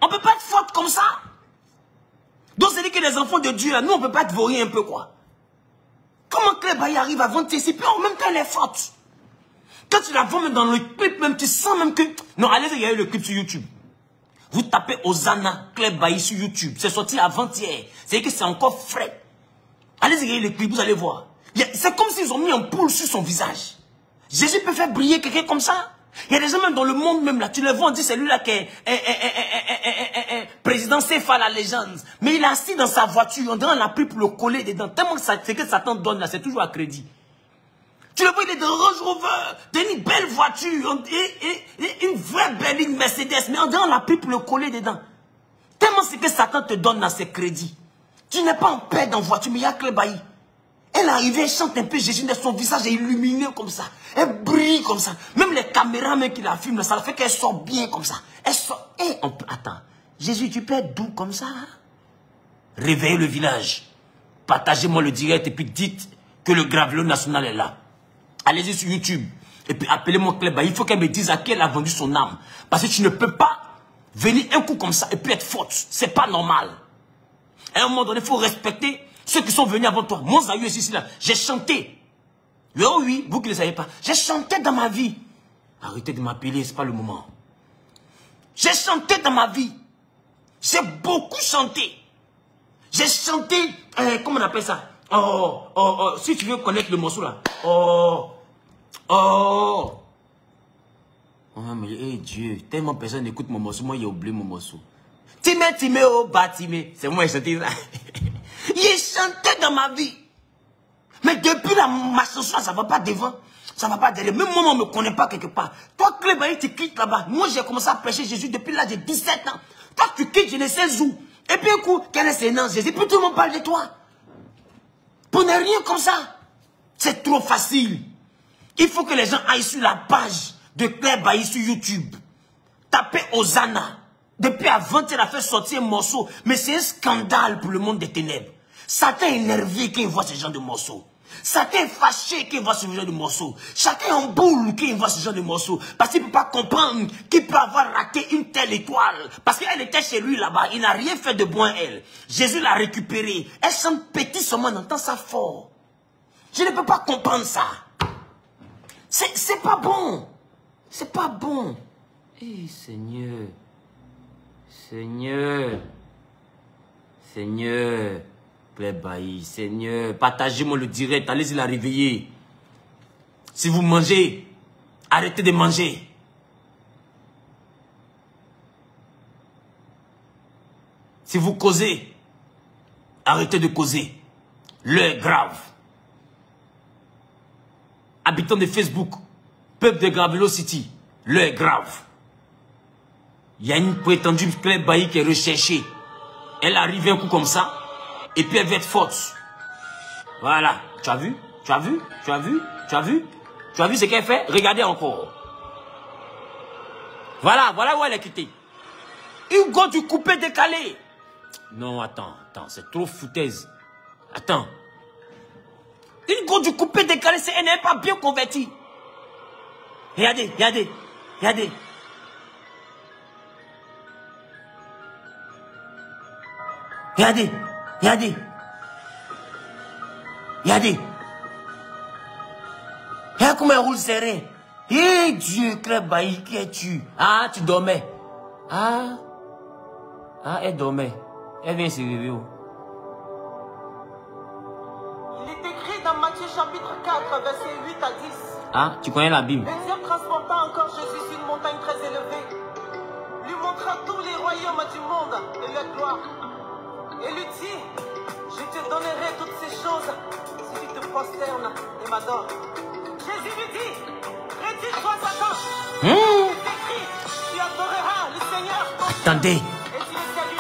On ne peut pas être forte comme ça. Donc, c'est-à-dire que les enfants de Dieu, là, nous, on ne peut pas être voyer un peu, quoi. Comment Claire Bailly arrive à vendre tes CP en même temps, elle est forte. Quand tu la vends même dans le clip, même, tu sens même que... Non, allez regarder le clip sur YouTube. Vous tapez Hosanna, Claire Bailly sur YouTube. C'est sorti avant-hier. C'est-à-dire que c'est encore frais. Allez regarder le clip, vous allez voir. C'est comme s'ils ont mis un poule sur son visage. Jésus peut faire briller quelqu'un comme ça. Il y a des gens même dans le monde même là, tu le vois, on dit c'est lui là qui est président CFA la légende. Mais il est assis dans sa voiture, on dirait on l'a pris pour le coller dedans. Tellement que c'est que Satan donne là, c'est toujours à crédit. Tu le vois, il est dans Range Rover, dans une belle voiture, une vraie belle Mercedes, mais on dirait on l'a pris pour le coller dedans. Tellement c'est que Satan te donne dans ses crédits. Tu n'es pas en paix dans la voiture, mais il y a Claire Bailly. Elle est arrivée, elle chante un peu Jésus, son visage est illuminé comme ça. Elle brille comme ça. Même les caméras même qui la filment, ça fait qu'elle sort bien comme ça. Elle sort. Attends, Jésus, tu peux être doux comme ça? Réveillez le village. Partagez-moi le direct et puis dites que le Gravelot national est là. Allez-y sur YouTube. Et puis appelez-moi Claire Bailly. Il faut qu'elle me dise à qui elle a vendu son âme. Parce que tu ne peux pas venir un coup comme ça et puis être forte. C'est pas normal. À un moment donné, il faut respecter ceux qui sont venus avant toi. Mon Zayou est ici, là. J'ai chanté. Oh oui, vous qui ne le savez pas. J'ai chanté dans ma vie. Arrêtez de m'appeler, ce n'est pas le moment. J'ai chanté dans ma vie. J'ai beaucoup chanté. J'ai chanté, comment on appelle ça? Si tu veux connaître le morceau là. Mais Dieu, tellement personne n'écoute mon morceau. Moi, j'ai oublié mon morceau. Timé, oh, Batimé. C'est moi qui ai chanté ça. J'ai chanté dans ma vie. Mais depuis ma chanson, ça ne va pas devant. Ça ne va pas derrière. Même moi, on ne me connaît pas quelque part. Toi, Claire Bailly, tu quittes là-bas. Moi, j'ai commencé à prêcher Jésus depuis l'âge de 17 ans. Toi, tu quittes, je ne sais où. Et puis, un coup, quel est ce nom, Jésus? Puis tout le monde parle de toi. Pour ne rien comme ça. C'est trop facile. Il faut que les gens aillent sur la page de Claire Bailly sur YouTube. Tapez Hosanna. Depuis avant, elle a fait sortir un morceau. Mais c'est un scandale pour le monde des ténèbres. Satan est énervé quand il voit ce genre de morceaux. Satan est fâché quand il voit ce genre de morceaux. Chacun est en boule quand il voit ce genre de morceaux. Parce qu'il ne peut pas comprendre qu'il peut avoir raté une telle étoile. Parce qu'elle était chez lui là-bas. Il n'a rien fait de bon, elle. Jésus l'a récupérée. Elle chante petit seulement, on entend ça fort. Je ne peux pas comprendre ça. C'est pas bon. C'est pas bon. Eh, Seigneur. Seigneur. Seigneur. Claire Bailly, Seigneur, partagez-moi le direct, allez-y la réveiller. Si vous mangez, arrêtez de manger. Si vous causez, arrêtez de causer. L'heure est grave. Habitants de Facebook, peuple de Gravelot City, l'heure est grave. Il y a une prétendue Claire Bailly qui est recherchée. Elle arrive un coup comme ça. Et puis elle va être forte. Voilà. Tu as vu? Tu as vu? Tu as vu? Tu as vu? Tu as vu ce qu'elle fait? Regardez encore. Voilà. Voilà où elle est quittée. Hugo du coupé décalé. Non, attends. C'est trop foutaise. Attends. Hugo du coupé décalé, elle n'est pas bien convertie. Regardez. Regardez. Regarde comment elle roule serré. Eh Dieu, Claire Bailly, qui es-tu? Ah, tu dormais. Ah, elle dormait. Elle vient se réveiller. Il est écrit dans Matthieu chapitre 4, versets 8 à 10. Ah, tu connais la Bible? Le diable transporta encore Jésus sur une montagne très élevée. Lui montra tous les royaumes du monde et leur gloire. Et lui dit, je te donnerai toutes ces choses si tu te prosternes et m'adores. Jésus lui dit, retire-toi Satan. C'est écrit, tu adoreras le Seigneur. Attendez,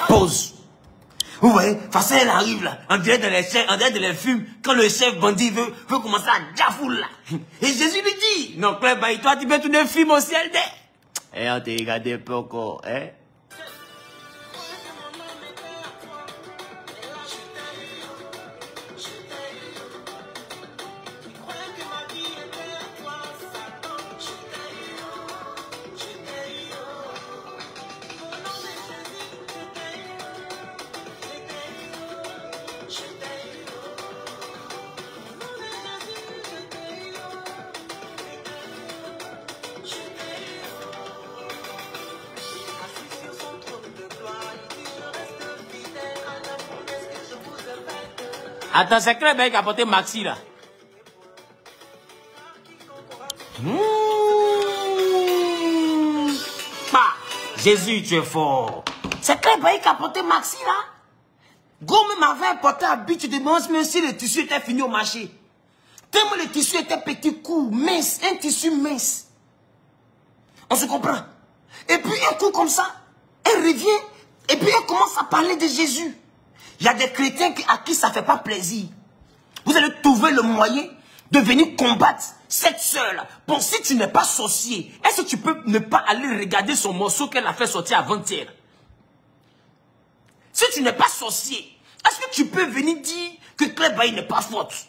pause. Vous voyez, façon elle arrive là, on dirait de les films, quand le chef bandit veut commencer à gafouler là. Et Jésus lui dit, non Claire Bailly, toi tu peux tourner un film au ciel des. Et on te regarde un peu encore, hein. Attends, c'est Claire Bailly qui a porté Maxi là. Bah, Jésus, tu es fort. C'est Claire Bailly qui a porté Maxi là. Gomme m'avait porté à but, tu demandes même si le tissu était fini au marché. Tellement le tissu était petit, court, mince, un tissu mince. On se comprend. Et puis un coup comme ça, elle revient, et puis elle commence à parler de Jésus. Il y a des chrétiens à qui ça ne fait pas plaisir. Vous allez trouver le moyen de venir combattre cette sœur-là. Bon, si tu n'es pas sorcier, est-ce que tu peux ne pas aller regarder son morceau qu'elle a fait sortir avant-hier? Si tu n'es pas sorcier, est-ce que tu peux venir dire que Claire Bailly n'est pas forte?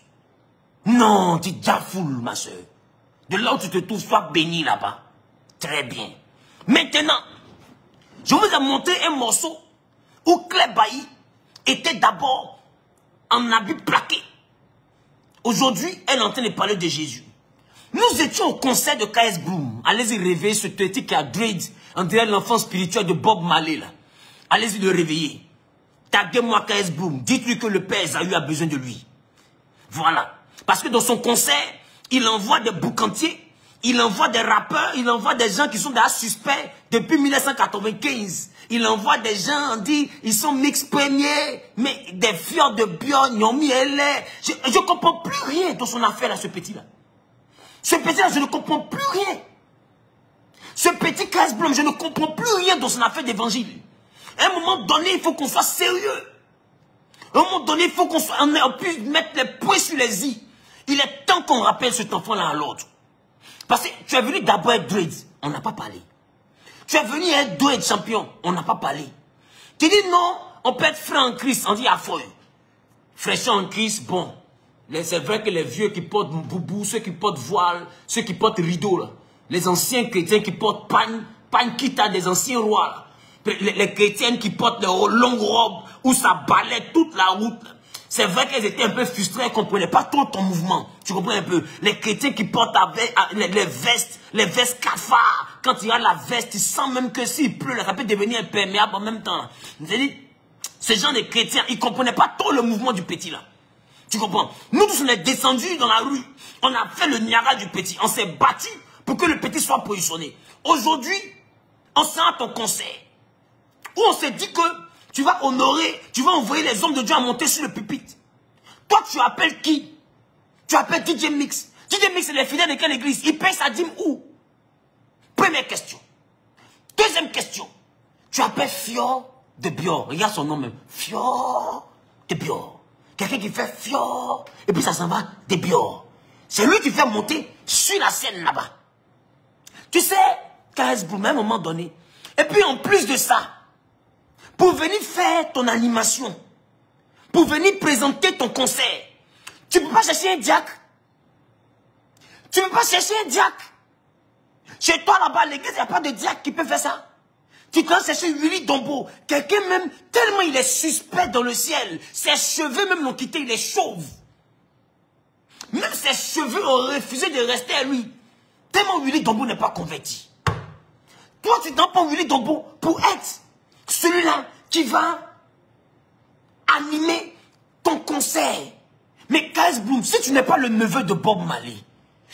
Non, tu es déjà foule, ma soeur. De là où tu te trouves, sois béni là-bas. Très bien. Maintenant, je vous ai montré un morceau où Claire Bailly était d'abord en habit plaqué. Aujourd'hui, elle est en train de parler de Jésus. Nous étions au concert de KS Bloom. Allez-y réveiller ce petit qui a dread. On dirait l'enfant spirituel de Bob Marley là. Allez-y le réveiller. Taguez-moi KS Bloom. Dites-lui que le père Esaü a besoin de lui. Voilà. Parce que dans son concert, il envoie des boucantiers, il envoie des rappeurs, il envoie des gens qui sont déjà suspects depuis 1995. Il envoie des gens, on dit, ils sont mix premiers, mais des fiors de Bion, Nyomi, LR. Je ne comprends plus rien dans son affaire à ce petit-là. Ce petit-là, je ne comprends plus rien. Ce petit KS Bloom, je ne comprends plus rien dans son affaire d'évangile. À un moment donné, il faut qu'on soit sérieux. À un moment donné, il faut qu'on puisse mettre les points sur les i. Il est temps qu'on rappelle cet enfant-là à l'autre. Parce que tu es venu d'abord être dread, on n'a pas parlé. Tu es venu être dread champion, on n'a pas parlé. Tu dis non, on peut être frère en Christ, on dit affoy. Fraîcheur en Christ, bon. C'est vrai que les vieux qui portent boubou, ceux qui portent voile, ceux qui portent rideau, là, les anciens chrétiens qui portent pagne quitte à des anciens rois, là, les chrétiennes qui portent leurs longues robes, où ça balaie toute la route, là. C'est vrai qu'elles étaient un peu frustrées, elles ne comprenaient pas trop ton mouvement. Tu comprends un peu? Les chrétiens qui portent les vestes cafards. Quand il y a la veste, ils sentent même que s'il pleut, ça peut devenir imperméable en même temps. Ces gens de chrétiens, ils ne comprenaient pas trop le mouvement du petit là. Tu comprends? Nous tous, on est descendus dans la rue. On a fait le niaga du petit. On s'est battu pour que le petit soit positionné. Aujourd'hui, on sent à ton concert. Où on s'est dit que tu vas honorer, tu vas envoyer les hommes de Dieu à monter sur le pupitre. Toi, tu appelles qui? Tu appelles DJ Mix. DJ Mix, c'est les fidèles de quelle église? Il paye sa dîme où? Première question. Deuxième question. Tu appelles Fior de Bior. Regarde son nom même. Fior de Bior. Quelqu'un qui fait Fior. Et puis ça s'en va de Bior. C'est lui qui fait monter sur la scène là-bas. Tu sais, KS Bloom, à un moment donné. Et puis en plus de ça, pour venir faire ton animation, pour venir présenter ton concert, tu ne peux pas chercher un diacre. Tu ne peux pas chercher un diacre. Chez toi là-bas, l'église, il n'y a pas de diacre qui peut faire ça. Tu dois chercher Willy Dombo. Quelqu'un même, tellement il est suspect dans le ciel, ses cheveux même l'ont quitté, il est chauve. Même ses cheveux ont refusé de rester à lui. Tellement Willy Dombo n'est pas converti. Toi, tu n'as pas Willy Dombo pour être celui-là qui va animer ton concert. Mais KS Bloom, si tu n'es pas le neveu de Bob Marley,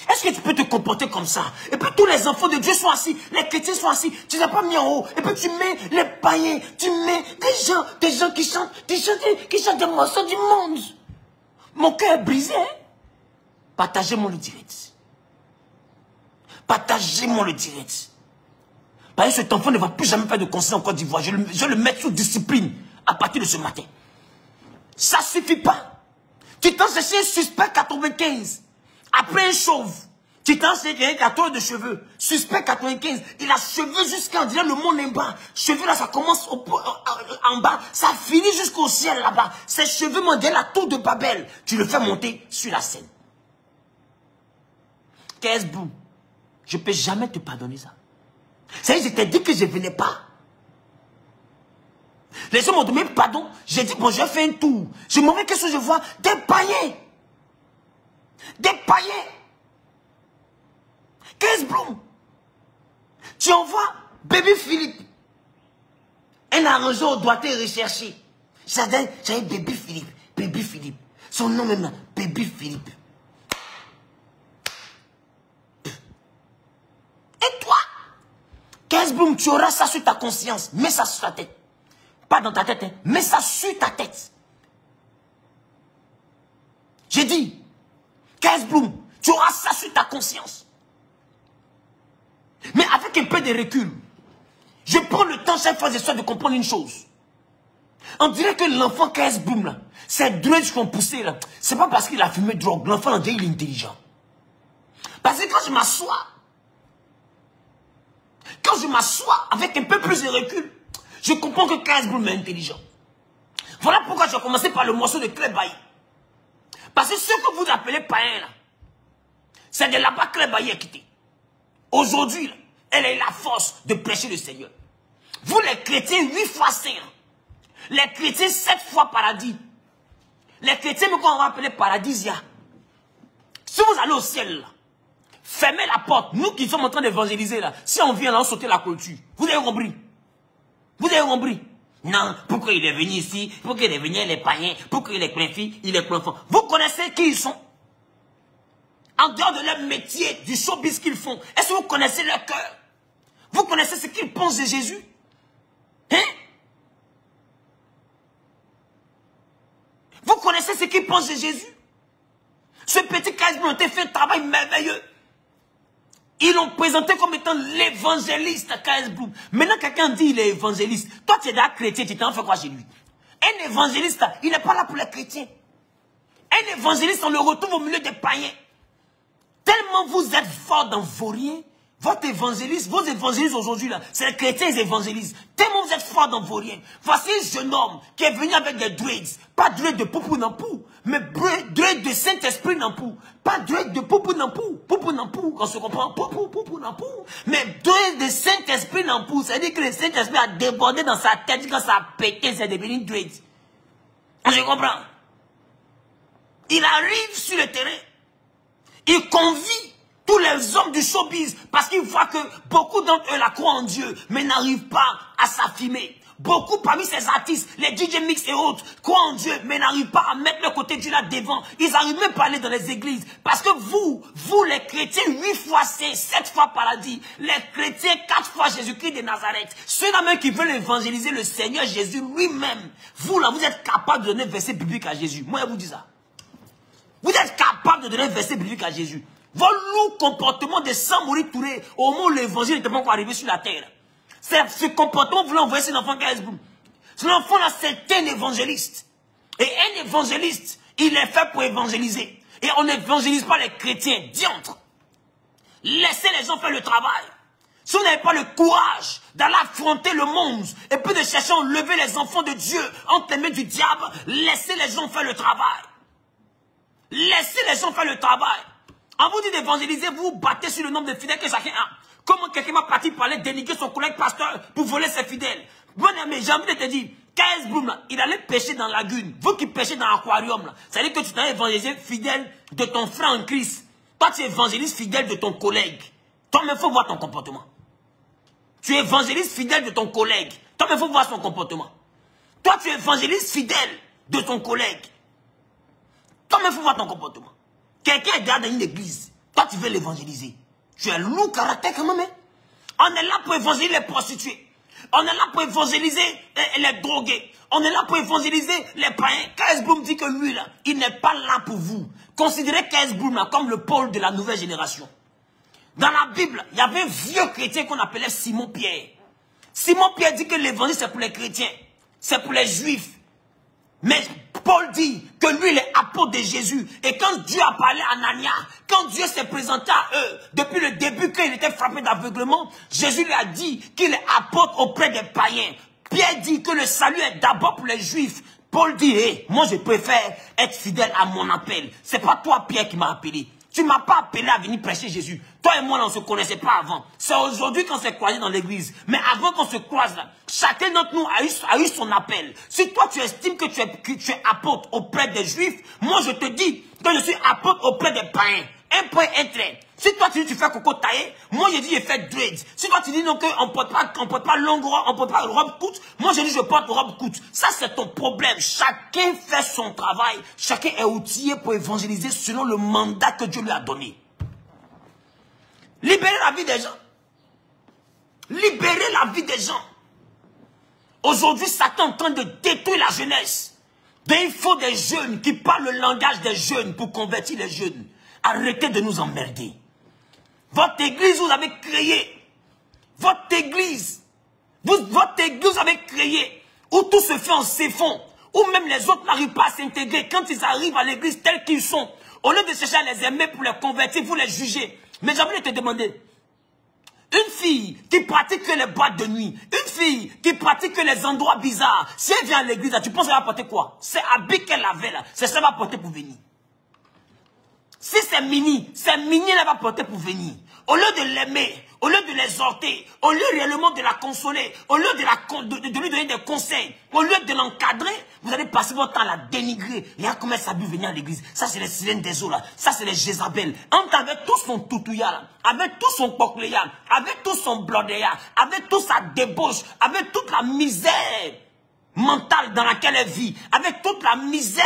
est-ce que tu peux te comporter comme ça? Et puis tous les enfants de Dieu sont assis, les chrétiens sont assis, tu n'as pas mis en haut. Et puis tu mets les païens, tu mets des gens qui chantent des morceaux du monde. Mon cœur est brisé. Hein? Partagez-moi le direct. Partagez-moi le direct. Parce que cet enfant ne va plus jamais faire de concert en Côte d'Ivoire. Je vais le mettre sous discipline à partir de ce matin. Ça ne suffit pas. Tu t'en cherches un suspect 95. Après un chauve. Tu t'en cherches un 14 de cheveux. Suspect 95. Il a cheveux jusqu'à, on dirait, le monde en bas. Cheveux là, ça commence en bas. Ça finit jusqu'au ciel là-bas. Ses cheveux, on dirait la tour de Babel. Tu le fais monter sur la scène. KS Bloom, je ne peux jamais te pardonner ça. C'est-à-dire, je t'ai dit que je ne venais pas. Les gens m'ont demandé pardon. J'ai dit, bon, je vais faire un tour. Je m'en vais, qu'est-ce que je vois? Des païens. Des païens. KS Bloom. Tu envoies Baby Philippe. Un arrangeur doit te rechercher. J'avais Baby Philippe. Baby Philippe. Son nom même là, Baby Philippe. Et toi, 15 boum, tu auras ça sur ta conscience. Mets ça sur ta tête. Pas dans ta tête, hein. Mets ça sur ta tête. J'ai dit, 15 boum, tu auras ça sur ta conscience. Mais avec un peu de recul, je prends le temps chaque fois de comprendre une chose. On dirait que l'enfant 15 boum là, ces drogues qui ont poussé là, c'est pas parce qu'il a fumé drogue. L'enfant on dirait il est intelligent. Parce que quand je m'assois avec un peu plus de recul, je comprends que 15 boum est intelligent. Voilà pourquoi j'ai commencé par le morceau de Clé Bailly. Parce que ce que vous appelez païen là, c'est de là-bas que Clé Bailly est quitté. Aujourd'hui, elle a la force de prêcher le Seigneur. Vous les chrétiens, 8 fois saints. Les chrétiens, 7 fois paradis. Les chrétiens, mais qu'on va appeler paradisia. Si vous allez au ciel, là, fermez la porte. Nous qui sommes en train d'évangéliser, là, si on vient là, on saute la clôture. Vous avez compris? Vous avez compris? Non, pourquoi il est venu ici? Pourquoi il est venu les païens? Pourquoi il est plein fille? Il est plein enfant. Vous connaissez qui ils sont? En dehors de leur métier, du showbiz qu'ils font, est-ce que vous connaissez leur cœur? Vous connaissez ce qu'ils pensent de Jésus? Hein? Vous connaissez ce qu'ils pensent de Jésus? Ce petit Kaisblum a fait un travail merveilleux. Ils l'ont présenté comme étant l'évangéliste Kaisblum. Maintenant, quelqu'un dit il est évangéliste. Toi, tu es déjà chrétien, tu t'en fais quoi chez lui? Un évangéliste, il n'est pas là pour les chrétiens. Un évangéliste, on le retrouve au milieu des païens. Tellement vous êtes fort dans vos riens, vos évangélistes aujourd'hui, là, c'est les chrétiens les évangélistes. Tellement vous êtes fort dans vos riens. Voici un jeune homme qui est venu avec des dreads. Pas dreads de poupou nampou, mais dreads de Saint-Esprit nampou. Pas dreads de poupou nampou. Poupou nampou, on se comprend. Poupou nampou. Mais dreads de Saint-Esprit nampou. C'est-à-dire que le Saint-Esprit a débordé dans sa tête quand ça a pété, c'est devenu dreads. On se comprend. Il arrive sur le terrain. Il convie tous les hommes du showbiz parce qu'il voit que beaucoup d'entre eux la croient en Dieu, mais n'arrivent pas à s'affirmer. Beaucoup parmi ces artistes, les DJ Mix et autres, croient en Dieu, mais n'arrivent pas à mettre le côté de Dieu là devant. Ils n'arrivent même pas à aller dans les églises. Parce que vous les chrétiens, 8 fois saints, 7 fois paradis, les chrétiens, 4 fois Jésus-Christ de Nazareth, ceux-là même qui veulent évangéliser le Seigneur Jésus lui-même, vous là, vous êtes capable de donner un verset biblique à Jésus. Moi, je vous dis ça. Vous êtes capable de donner un verset biblique à Jésus. Votre lourd comportement de Samori Touré, au moment où l'évangile n'était pas encore arrivé sur la terre. C'est ce comportement que vous l'envoyez sur l'enfant Kaisblum. Cet enfant-là, c'est un évangéliste. Et un évangéliste, il est fait pour évangéliser. Et on n'évangélise pas les chrétiens. Diantre. Laissez les gens faire le travail. Si vous n'avez pas le courage d'aller affronter le monde et puis de chercher à enlever les enfants de Dieu entre les mains du diable, laissez les gens faire le travail. Laissez les gens faire le travail. En vous dit d'évangéliser, vous vous battez sur le nombre de fidèles que chacun a. Comment quelqu'un m'a parti parler, dénigrer son collègue pasteur pour voler ses fidèles? Bon ami, j'ai envie de te dire, Kaisblum, il allait pêcher dans la lagune. Vous qui pêchez dans l'aquarium, ça veut dire que tu t'es évangélisé fidèle de ton frère en Christ. Toi, tu évangélises fidèle de ton collègue. Toi-même, il faut voir ton comportement. Tu évangélises fidèle de ton collègue. Toi-même, il faut voir son comportement. Toi, tu évangélises fidèle de ton collègue. Toi-même, il faut voir ton comportement. Quelqu'un est dans une église. Toi, tu veux l'évangéliser. Tu es lourd caractère quand même. Hein? On est là pour évangéliser les prostituées. On est là pour évangéliser les drogués. On est là pour évangéliser les païens. Kaisblum dit que lui, là, il n'est pas là pour vous. Considérez Kaisblum comme le pôle de la nouvelle génération. Dans la Bible, il y avait un vieux chrétien qu'on appelait Simon Pierre. Simon Pierre dit que l'évangile, c'est pour les chrétiens. C'est pour les juifs. Mais Paul dit que lui, il est apôtre de Jésus. Et quand Dieu a parlé à Anania, quand Dieu s'est présenté à eux, depuis le début, quand il était frappé d'aveuglement, Jésus lui a dit qu'il est apôtre auprès des païens. Pierre dit que le salut est d'abord pour les juifs. Paul dit, hey, moi je préfère être fidèle à mon appel. C'est pas toi, Pierre, qui m'a appelé. Tu ne m'as pas appelé à venir prêcher Jésus. Toi et moi, on ne se connaissait pas avant. C'est aujourd'hui qu'on s'est croisé dans l'église. Mais avant qu'on se croise là, chacun d'entre nous a eu son appel. Si toi, tu estimes que tu es apôtre auprès des juifs, moi, je te dis que je suis apôtre auprès des païens. Un point, un trait. Si toi tu dis tu fais coco taillé, moi je dis je fais dreads. Si toi tu dis non qu'on porte pas longue robe, on porte pas robe courte, moi je dis je porte robe courte. Ça c'est ton problème. Chacun fait son travail. Chacun est outillé pour évangéliser selon le mandat que Dieu lui a donné. Libérez la vie des gens. Libérez la vie des gens. Aujourd'hui, Satan est en train de détruire la jeunesse. Mais il faut des jeunes qui parlent le langage des jeunes pour convertir les jeunes. Arrêtez de nous emmerder. Votre église, vous avez créé. Votre église, vous avez créé. Où tout se fait en s'effondre. Où même les autres n'arrivent pas à s'intégrer. Quand ils arrivent à l'église tels qu'ils sont, au lieu de chercher à les aimer pour les convertir, vous les jugez. Mais j'ai envie de te demander. Une fille qui pratique que les boîtes de nuit, une fille qui pratique que les endroits bizarres, si elle vient à l'église, tu penses qu'elle va porter quoi? C'est habit qu'elle avait là, c'est ça qu'elle va porter pour venir. Si c'est mini, elle va porter pour venir. Au lieu de l'aimer, au lieu de l'exhorter, au lieu réellement de la consoler, au lieu de lui donner des conseils, au lieu de l'encadrer, vous allez passer votre temps à la dénigrer. Regarde comment elle s'habille venir à l'église. Ça, c'est les sirènes des eaux là. Ça, c'est les Jézabel. Avec tout son toutouya là, avec tout son pocléa, avec tout son blodéa, avec toute sa débauche, avec toute la misère mentale dans laquelle elle vit, avec toute la misère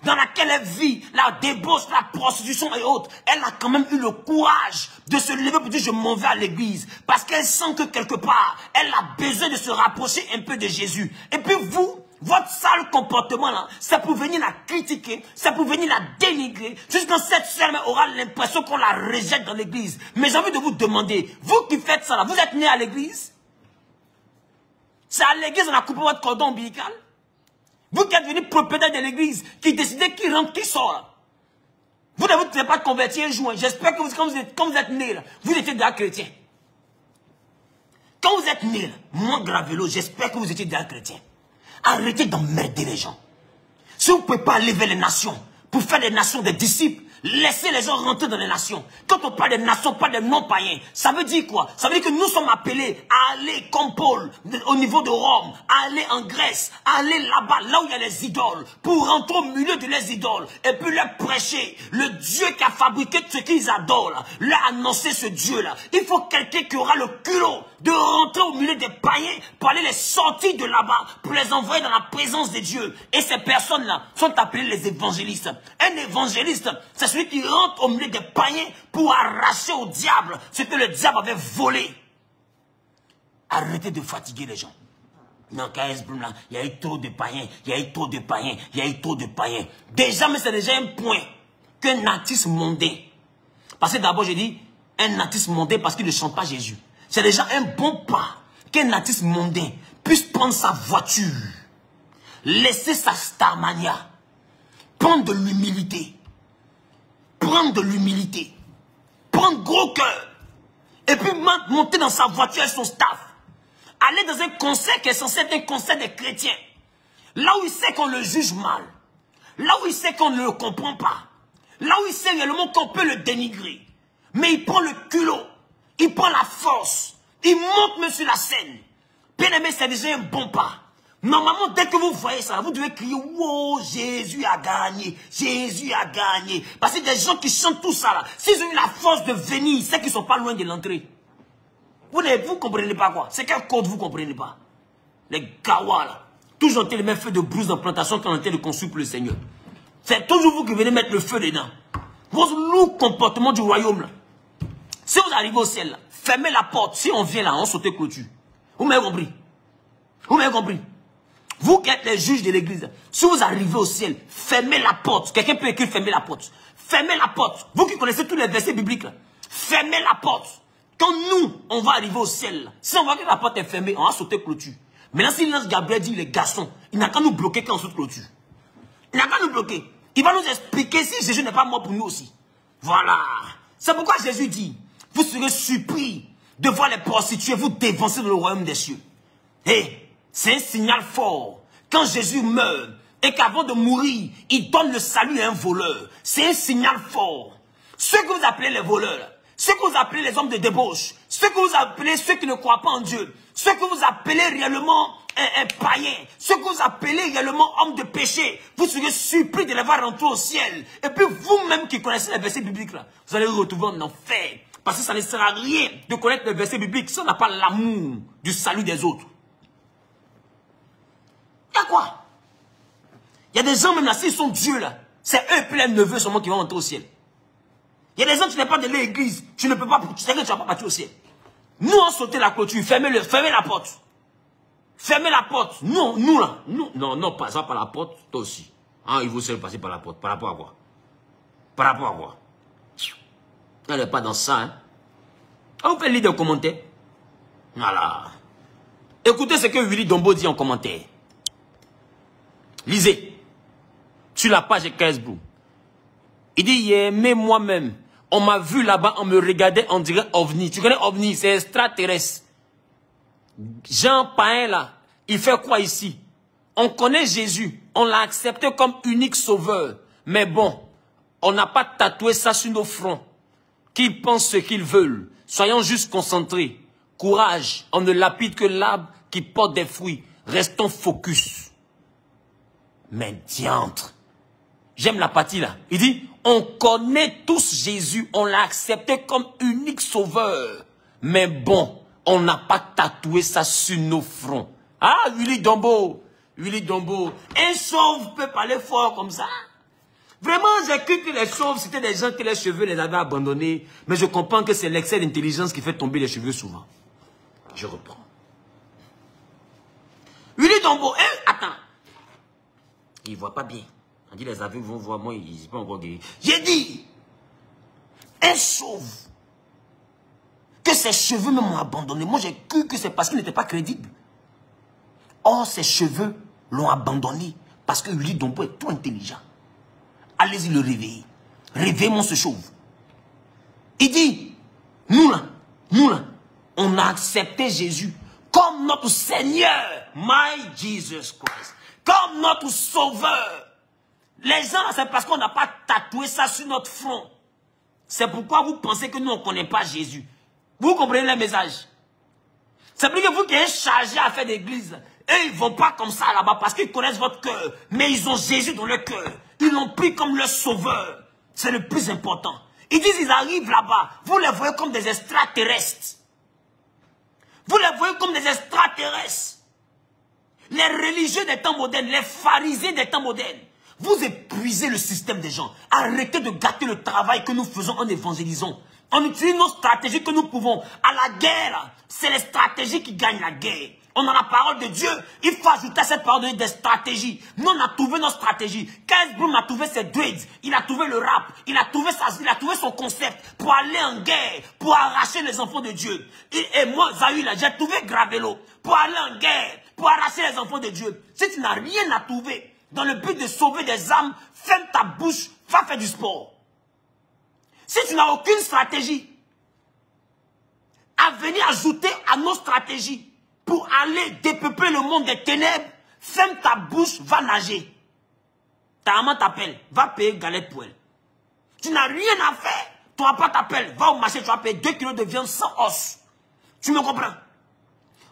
dans laquelle elle vit, la débauche, la prostitution et autres, elle a quand même eu le courage de se lever pour dire je m'en vais à l'église. Parce qu'elle sent que quelque part, elle a besoin de se rapprocher un peu de Jésus. Et puis vous, votre sale comportement là, c'est pour venir la critiquer, c'est pour venir la dénigrer, jusqu'à cette sœur aura l'impression qu'on la rejette dans l'église. Mais j'ai envie de vous demander, vous qui faites ça là, vous êtes né à l'église? C'est à l'église qu'on a coupé votre cordon ombilical? Vous qui êtes venu propriétaire de l'église, qui décidez qui rentre, qui sort là. Vous ne vous pas converti un jour. J'espère que quand vous êtes né là, vous étiez déjà chrétien. Quand vous êtes né là, moi Gravelo, j'espère que vous étiez déjà chrétien. Arrêtez d'emmerder les gens. Si vous ne pouvez pas lever les nations, pour faire des nations des disciples, laissez les gens rentrer dans les nations. Quand on parle des nations, pas des non-païens, ça veut dire quoi? Ça veut dire que nous sommes appelés à aller comme Paul, au niveau de Rome, à aller en Grèce, à aller là-bas, là où il y a les idoles, pour rentrer au milieu de les idoles, et puis leur prêcher le Dieu qui a fabriqué ce qu'ils adorent, leur annoncer ce Dieu-là. Il faut quelqu'un qui aura le culot de rentrer au milieu des païens, pour aller les sortir de là-bas, pour les envoyer dans la présence de Dieu. Et ces personnes-là sont appelées les évangélistes. Un évangéliste, c'est celui qui rentre au milieu des païens pour arracher au diable ce que le diable avait volé. Arrêtez de fatiguer les gens. Non, il y a eu trop de païens, il y a eu trop de païens, il y a eu trop de païens. Déjà, mais c'est déjà un point qu'un artiste mondain. Parce que d'abord, j'ai dit un artiste mondain parce qu'il ne chante pas Jésus. C'est déjà un bon pas qu'un artiste mondain puisse prendre sa voiture, laisser sa starmania, prendre de l'humilité. Prendre de l'humilité, prendre gros cœur, et puis monter dans sa voiture avec son staff, aller dans un concert qui est censé être un concert des chrétiens, là où il sait qu'on le juge mal, là où il sait qu'on ne le comprend pas, là où il sait réellement qu'on peut le dénigrer, mais il prend le culot, il prend la force, il monte même sur la scène. Bien aimé, c'est déjà un bon pas. Normalement, dès que vous voyez ça, vous devez crier « Wow, Jésus a gagné, Jésus a gagné ». Parce que des gens qui chantent tout ça là, s'ils ont eu la force de venir, c'est qu'ils ne sont pas loin de l'entrée. Vous ne comprenez pas quoi? C'est quel code vous ne comprenez pas? Les gawas là, toujours les mêmes feux de brousse en plantation quand on était de construire pour le Seigneur. C'est toujours vous qui venez mettre le feu dedans. Votre lourd comportement du royaume là. Si vous arrivez au ciel là, fermez la porte. Si on vient là, on saute clôture. Vous m'avez compris? Vous m'avez compris? Vous qui êtes les juges de l'église, si vous arrivez au ciel, fermez la porte. Quelqu'un peut écrire fermez la porte. Fermez la porte. Vous qui connaissez tous les versets bibliques, là, fermez la porte. Quand nous, on va arriver au ciel, là, si on voit que la porte est fermée, on va sauter clôture. Maintenant, si l'ange Gabriel dit les garçons, il n'a qu'à nous bloquer quand on saute clôture. Il n'a qu'à nous bloquer. Il va nous expliquer si Jésus n'est pas mort pour nous aussi. Voilà. C'est pourquoi Jésus dit, vous serez surpris de voir les prostituées vous dévancer dans le royaume des cieux. Et c'est un signal fort. Quand Jésus meurt et qu'avant de mourir, il donne le salut à un voleur. C'est un signal fort. Ceux que vous appelez les voleurs, ceux que vous appelez les hommes de débauche, ceux que vous appelez ceux qui ne croient pas en Dieu, ceux que vous appelez réellement un païen, ce que vous appelez également homme de péché, vous serez surpris de les voir rentrer au ciel. Et puis vous-même qui connaissez les versets bibliques là, vous allez vous retrouver en enfer. Parce que ça ne sert à rien de connaître les versets bibliques si on n'a pas l'amour du salut des autres. Il y a quoi? Il y a des gens même là, s'ils sont Dieu là, c'est eux et puis les neveux seulement qui vont rentrer au ciel. Il y a des gens qui n'ont pas de l'église, tu ne peux pas, tu sais que tu ne vas pas partir au ciel. Nous on sautait la clôture, fermez la porte. Fermez la porte. Non, nous là. Non, pas ça par la porte, toi aussi. Hein, il faut seul passer par la porte. Par rapport à quoi? Par rapport à quoi? Elle n'est pas dans ça, hein. On fait lire des commentaires. Voilà. Écoutez ce que Willy Dombo dit en commentaire. Lisez. Sur la page 15 Blue. Il dit, mais moi-même, on m'a vu là-bas, on me regardait, on dirait OVNI. Tu connais OVNI, c'est extraterrestre. Jean Païen là, il fait quoi ici? On connaît Jésus, on l'a accepté comme unique sauveur. Mais bon, on n'a pas tatoué ça sur nos fronts. Qu'ils pensent ce qu'ils veulent. Soyons juste concentrés. Courage, on ne lapide que l'arbre qui porte des fruits. Restons focus. Mais diantre. J'aime la partie là. Il dit, on connaît tous Jésus, on l'a accepté comme unique sauveur. Mais bon, on n'a pas tatoué ça sur nos fronts. Ah, Willy Dombo. Willy Dombo. Un chauve peut parler fort comme ça. Vraiment, j'ai cru que les chauves, c'était des gens que les cheveux les avaient abandonnés. Mais je comprends que c'est l'excès d'intelligence qui fait tomber les cheveux souvent. Je reprends. Willy Dombo, attends. Il ne voit pas bien. On dit les aveugles vont voir, moi, ils ne sont pas encore guéris. J'ai dit, un chauve, que ses cheveux même m'ont abandonné. Moi, j'ai cru que c'est parce qu'il n'était pas crédible. Or, ses cheveux l'ont abandonné parce que Willy Dombo est trop intelligent. Allez-y le réveiller. Réveillez-moi ce chauve. Il dit, nous là, on a accepté Jésus comme notre Seigneur, my Jesus Christ, comme notre Sauveur. Les gens là, c'est parce qu'on n'a pas tatoué ça sur notre front. C'est pourquoi vous pensez que nous, on ne connaît pas Jésus. Vous comprenez le message? C'est pour que vous qui êtes chargés à faire d'église, eux, ils ne vont pas comme ça là-bas parce qu'ils connaissent votre cœur. Mais ils ont Jésus dans leur cœur. Ils l'ont pris comme leur sauveur. C'est le plus important. Ils disent ils arrivent là-bas. Vous les voyez comme des extraterrestres. Vous les voyez comme des extraterrestres. Les religieux des temps modernes, les pharisiens des temps modernes. Vous épuisez le système des gens. Arrêtez de gâter le travail que nous faisons en évangélisant. On utilise nos stratégies que nous pouvons. À la guerre, c'est les stratégies qui gagnent la guerre. On a la parole de Dieu. Il faut ajouter à cette parole de Dieu des stratégies. Nous, on a trouvé nos stratégies. Kaz Bloom a trouvé ses dreads. Il a trouvé le rap. Il a trouvé son concept pour aller en guerre, pour arracher les enfants de Dieu. Et moi, Zahul, j'ai trouvé Gravelo pour aller en guerre, pour arracher les enfants de Dieu. Si tu n'as rien à trouver dans le but de sauver des âmes, ferme ta bouche, va faire du sport. Si tu n'as aucune stratégie à venir ajouter à nos stratégies, pour aller dépeupler le monde des ténèbres, ferme ta bouche, va nager. Ta maman t'appelle, va payer galette pour elle. Tu n'as rien à faire, ton papa t'appelle, va au marché, tu vas payer 2 kilos de viande sans os. Tu me comprends?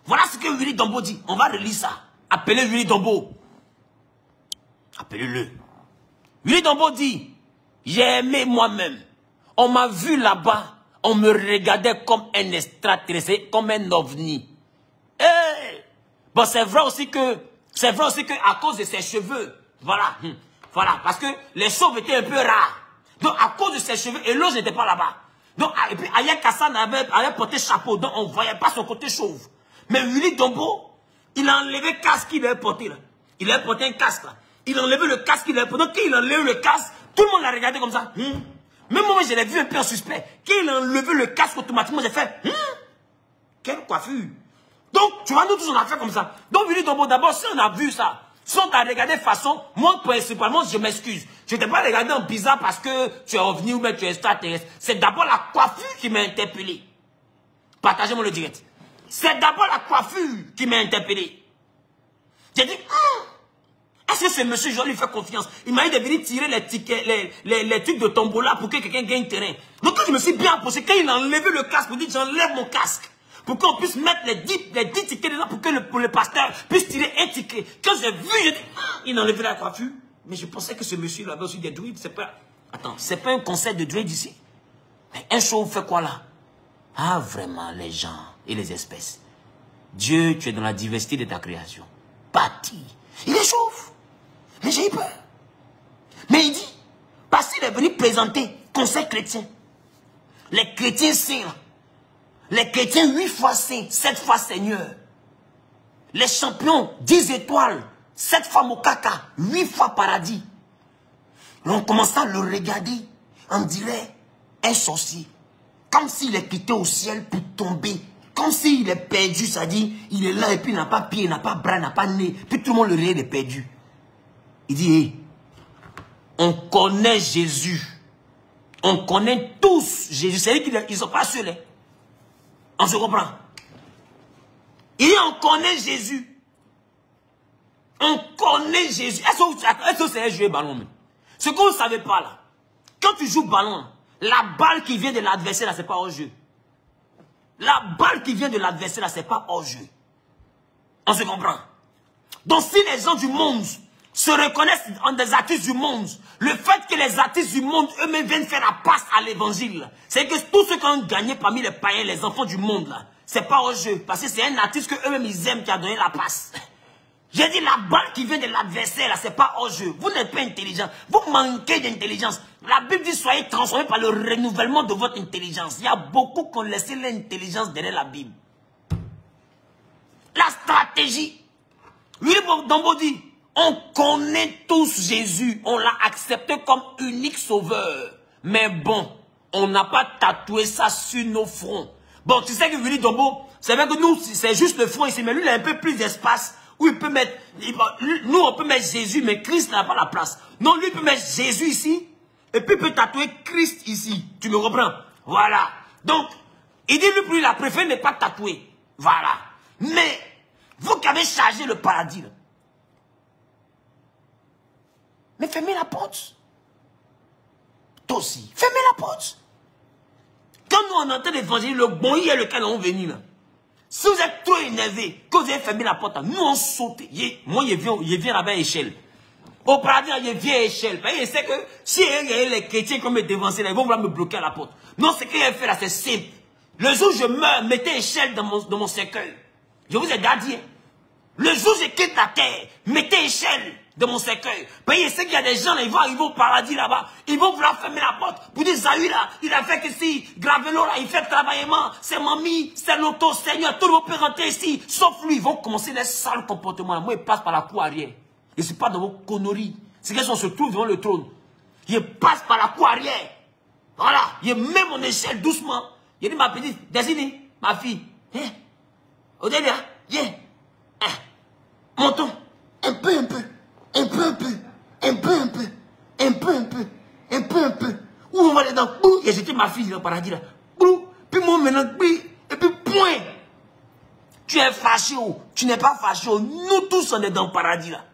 Voilà ce que Willy Dombo dit. On va relire ça. Appelez Willy Dombo. Appelez-le. Willy Dombo dit, j'ai aimé moi-même. On m'a vu là-bas, on me regardait comme un extraterrestre, comme un ovni. Hey! Bon, c'est vrai aussi que à cause de ses cheveux, voilà, parce que les chauves étaient un peu rares. Donc, à cause de ses cheveux, et l'autre n'était pas là-bas. Donc, et puis, Aya Kassan avait porté chapeau, donc on ne voyait pas son côté chauve. Mais Willy Dombo, il a enlevé le casque qu'il avait porté là. Il avait porté un casque là. Il a enlevé le casque qu'il avait porté. Donc, quand il a enlevé le casque, tout le monde l'a regardé comme ça. Même moi, je l'ai vu un peu en suspect. Quand il a enlevé le casque, automatiquement, j'ai fait, quelle coiffure. Donc, tu vois, nous tous, on a fait comme ça. Donc, Willy Dombo, d'abord, si on a vu ça, si on t'a regardé de façon, moi, principalement, je m'excuse. Je ne t'ai pas regardé en bizarre parce que tu es revenu ou bien tu es extraterrestre. C'est d'abord la coiffure qui m'a interpellé. Partagez-moi le direct. C'est d'abord la coiffure qui m'a interpellé. J'ai dit, est-ce que ce monsieur, je lui fais confiance? Il m'a dit de venir tirer les tickets, les trucs de tombola pour que quelqu'un gagne terrain. Donc, quand je me suis bien posé, quand il a enlevé le casque, il dit, j'enlève mon casque. pour qu'on puisse mettre les 10 tickets dedans pour que le pasteur puisse tirer un ticket. Quand j'ai vu, j'ai dit, il enlevait la coiffure. Mais je pensais que ce monsieur-là avait aussi des druides. C'est pas... Attends, c'est pas un concert de druides ici. Mais un show fait quoi là? Ah, vraiment, les gens et les espèces. Dieu, tu es dans la diversité de ta création. Bâti. Il est chauve. Mais j'ai eu peur. Mais il dit, parce qu'il est venu présenter conseil chrétien. Les chrétiens saints, les chrétiens 8 fois saints, 7 fois Seigneur. Les champions 10 étoiles, 7 fois Mokaka, 8 fois paradis. On commence à le regarder, on dirait un sorcier. Comme s'il est quitté au ciel pour tomber. Comme s'il est perdu, ça dit, il est là et puis il n'a pas pied, il n'a pas bras, il n'a pas nez. Puis tout le monde le regarde, il est perdu. Il dit, hey, on connaît Jésus. On connaît tous Jésus. C'est-à-dire qu'ils ne sont pas seuls. Hein. On se comprend. Il dit, on connaît Jésus. On connaît Jésus. Est-ce que c'est jouer ballon même? Ce que vous ne savez pas là, quand tu joues ballon, la balle qui vient de l'adversaire là, c'est pas hors jeu. La balle qui vient de l'adversaire là, c'est pas hors jeu. On se comprend. Donc si les gens du monde se reconnaissent en des artistes du monde, le fait que les artistes du monde eux-mêmes viennent faire la passe à l'évangile, c'est que tous ceux qui ont gagné parmi les païens, les enfants du monde là, c'est pas hors jeu. Parce que c'est un artiste que eux-mêmes ils aiment qui a donné la passe. J'ai dit la balle qui vient de l'adversaire là, c'est pas hors jeu. Vous n'êtes pas intelligent. Vous manquez d'intelligence. La Bible dit soyez transformés par le renouvellement de votre intelligence. Il y a beaucoup qui ont laissé l'intelligence derrière la Bible. La stratégie. Willy Dombo dit, on connaît tous Jésus. On l'a accepté comme unique sauveur. Mais bon, on n'a pas tatoué ça sur nos fronts. Bon, tu sais que Willy Dombo, c'est vrai que nous, c'est juste le front ici, mais lui, il a un peu plus d'espace. Où il peut mettre, nous on peut mettre Jésus, mais Christ n'a pas la place. Non, lui il peut mettre Jésus ici, et puis il peut tatouer Christ ici. Tu me comprends? Voilà. Donc, il dit lui, il a préféré ne pas tatouer. Voilà. Mais, vous qui avez chargé le paradis, là, mais fermez la porte. Toi aussi, fermez la porte. Quand nous on entend l'évangile, le bon hier lequel on venu là. Si vous êtes trop énervé, que vous avez fermé la porte, nous on saute. Moi, il vient avec échelle. Au paradis, il vient à échelle. Il sait que si les chrétiens comme me dévancer, ils vont vouloir me bloquer à la porte. Non, ce qu'il a fait là, c'est simple. Le jour où je meurs, mettez échelle dans mon cercueil. Je vous ai dit. Le jour où je quitte la terre, mettez échelle dans mon cercueil. Il sait qu'il y a des gens là, ils vont arriver au paradis là-bas. Ils vont vouloir fermer la porte. Pour dire, Zahir là, il a fait que si, Gravelo là, il fait travaillement. C'est mamie, c'est l'auto, Seigneur, tout le monde peut rentrer ici. Sauf lui, ils vont commencer les sales comportements là. Moi, ils passent par la cour arrière. Et c'est pas dans vos conneries. C'est qu'on se trouve devant le trône. Ils passent par la cour arrière. Voilà. Il met mon échelle doucement. Il dit, ma petite, Désirée, ma fille. Hein? Odélia, viens. Hein? Montons. Un peu. Un peu. Où on va aller dans le et j'étais ma fille dans le paradis là. Puis moi maintenant, et puis point. Tu es fâché ou tu n'es pas fâché. Nous tous on est dans le paradis là.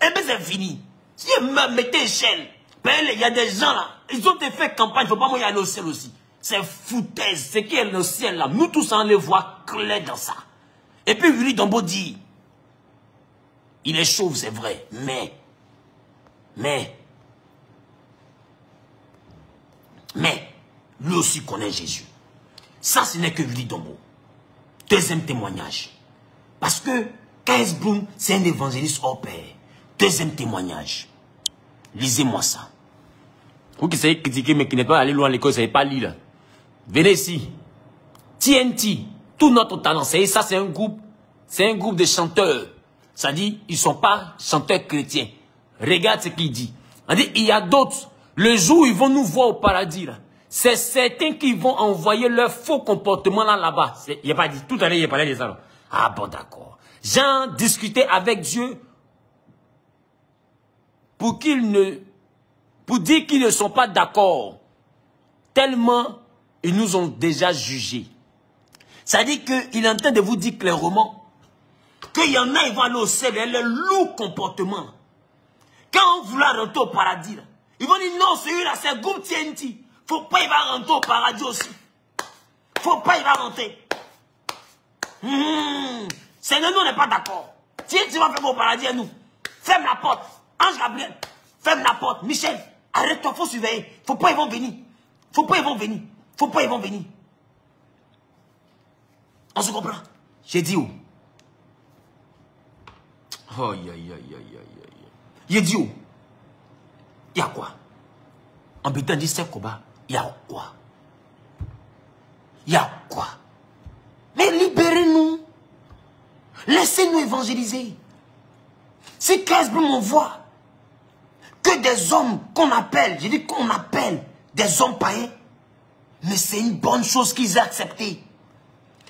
Et bien c'est fini. Si je me mettais échelle, il y a des gens là, ils ont fait campagne, il ne faut pas moi y aller au ciel aussi. C'est foutaise, c'est qui est le ciel là. Nous tous on les voit clair dans ça. Et puis Willy Dombo dit, il est chauve, c'est vrai, mais, lui aussi connaît Jésus. Ça, ce n'est que Willy Dombo. Deuxième témoignage. Parce que K.S. Bloom, c'est un évangéliste hors pair. Deuxième témoignage. Lisez-moi ça. Vous qui savez critiquer, mais qui n'êtes pas allé loin à l'école, vous ne savez pas lire. Venez ici. TNT, tout notre talent, ça c'est un groupe de chanteurs. Ça dit, ils ne sont pas chanteurs chrétiens. Regarde ce qu'il dit. On dit, il y a d'autres. Le jour où ils vont nous voir au paradis, c'est certains qui vont envoyer leur faux comportement là-bas. Il n'y a pas dit, tout à l'heure, il a parlé de ça. Ah bon, d'accord. Jean discutait avec Dieu pour dire qu'ils ne sont pas d'accord. Tellement ils nous ont déjà jugés. Ça dit qu'il est en train de vous dire clairement qu'il y en a, ils vont aller au ciel, et le lourd comportement. Quand on voulait rentrer au paradis, là, ils vont dire non, celui-là, c'est groupe TNT. Faut pas, il va rentrer au paradis aussi. Faut pas, il va rentrer. C'est que nous, on n'est pas d'accord. Si tu vas faire au paradis à nous, ferme la porte. Ange Gabriel, ferme la porte. Michel, arrête-toi, faut surveiller. Faut pas, ils vont venir. Faut pas, ils vont venir. Faut pas, ils vont venir. On se comprend? J'ai dit où? Oh, aïe, aïe, aïe, aïe, aïe. J'ai dit où? Il y a quoi? En bétant dit c'est quoi? Il y a quoi? Il y a quoi? Mais libérez-nous. Laissez-nous évangéliser. Si Casbroum on voit que des hommes qu'on appelle, je dis qu'on appelle des hommes païens, mais c'est une bonne chose qu'ils aient accepté.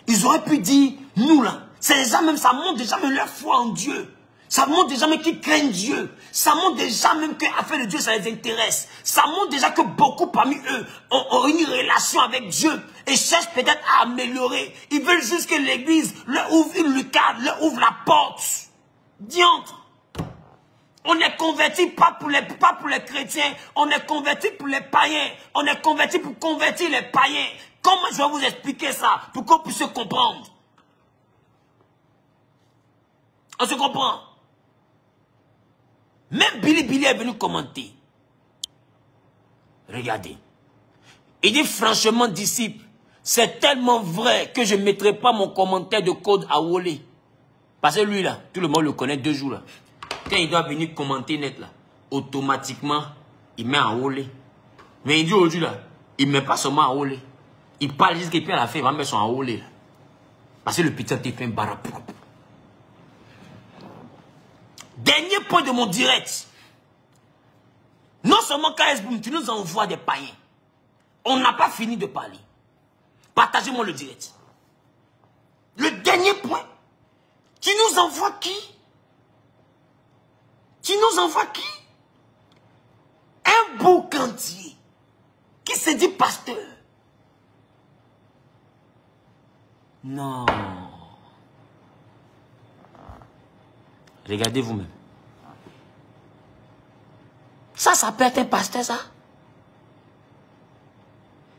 Ils auraient pu dire, nous là, c'est déjà même, ça montre déjà même leur foi en Dieu. Ça montre déjà même qu'ils craignent Dieu. Ça montre déjà même que l'affaire de Dieu, ça les intéresse. Ça montre déjà que beaucoup parmi eux ont une relation avec Dieu et cherchent peut-être à améliorer. Ils veulent juste que l'église leur ouvre une lucarne, leur ouvre la porte. Diantre. On est converti pas pour les chrétiens, on est converti pour les païens. On est converti pour convertir les païens. Comment je vais vous expliquer ça pour qu'on puisse comprendre? On se comprend? Même Billy est venu commenter. Regardez. Il dit franchement, disciple, c'est tellement vrai que je ne mettrai pas mon commentaire de code à Wole. Parce que lui là, tout le monde le connaît 2 jours là. Quand il doit venir commenter net là, automatiquement, il met en Wole. Mais il dit aujourd'hui là, il ne met pas seulement en Wole. Il parle jusqu'à puis à la fin, il va mettre son en Wole là. Parce que le petit a fait un barapoup. Dernier point de mon direct. Non seulement KSBoom, tu nous envoies des païens. On n'a pas fini de parler. Partagez-moi le direct. Le dernier point. Tu nous envoies qui? Tu nous envoies qui? Un boucantier qui se dit pasteur. Non. Regardez vous-même. Ça peut être un pasteur, ça?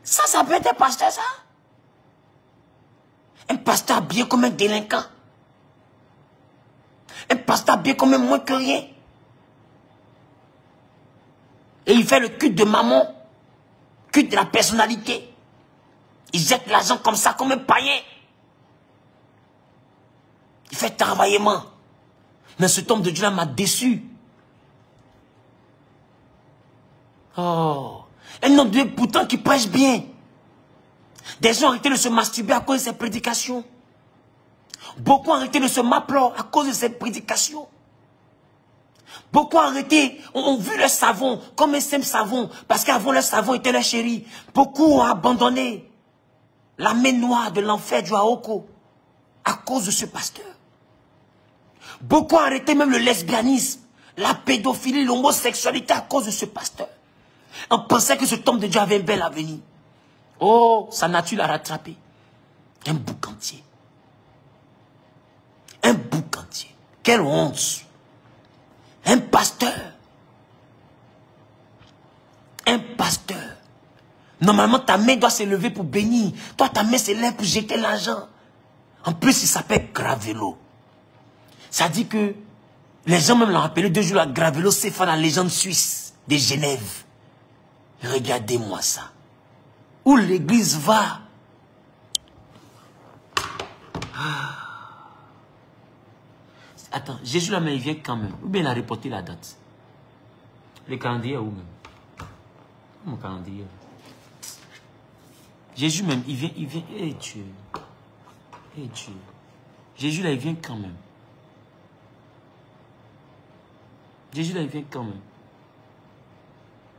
Ça peut être un pasteur, ça? Un pasteur bien comme un délinquant. Un pasteur bien comme un moins que rien. Et il fait le culte de maman. Culte de la personnalité. Il jette l'argent comme ça, comme un païen. Il fait travaillement. Mais cet homme de Dieu-là m'a déçu. Oh. Un homme de Dieu pourtant qui prêche bien. Des gens ont arrêté de se masturber à cause de ses prédications. Beaucoup ont arrêté de se m'appeler à cause de ses prédications. Beaucoup ont arrêté, ont vu le savon comme un simple savon. Parce qu'avant le savon était leur chéri. Beaucoup ont abandonné la main noire de l'enfer du Haoko à cause de ce pasteur. Beaucoup ont arrêté même le lesbianisme, la pédophilie, l'homosexualité à cause de ce pasteur. On pensait que cet homme de Dieu avait un bel avenir. Oh, sa nature l'a rattrapé. Un boucantier. Un boucantier. Quelle honte. Un pasteur. Un pasteur. Normalement, ta main doit se lever pour bénir. Toi, ta main se lève pour jeter l'argent. En plus, il s'appelle Gravelo. Ça dit que les gens même l'ont appelé 2 jours à Gravelo, c'est fait la légende suisse de Genève. Regardez-moi ça. Où l'église va. Attends, Jésus là, mais il vient quand même. Ou bien il a reporté la date. Le calendrier où même? Mon calendrier. Jésus même, il vient. Eh Dieu. Eh Dieu. Jésus là, il vient quand même. Jésus là, il vient quand même.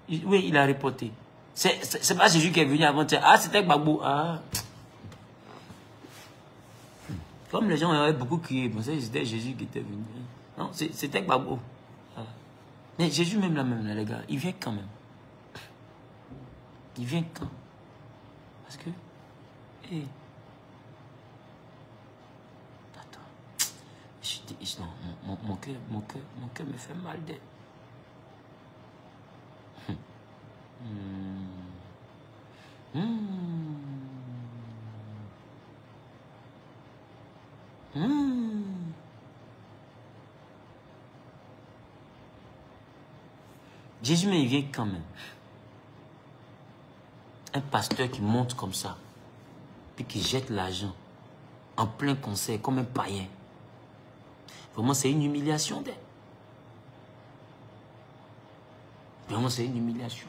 Oui, il a reporté. C'est pas Jésus qui est venu avant. Ah, c'était Gbagbo. Ah. Comme les gens avaient beaucoup crié, c'était Jésus qui était venu. Non, c'était Gbagbo. Ah. Mais Jésus même là, les gars, il vient quand même. Il vient quand? Parce que... Hey. Attends. Non, mon cœur me fait mal d'être. Jésus me vient quand même. Un pasteur qui monte comme ça, puis qui jette l'argent en plein concert comme un païen. Vraiment, c'est une humiliation d'elle. Vraiment, c'est une humiliation.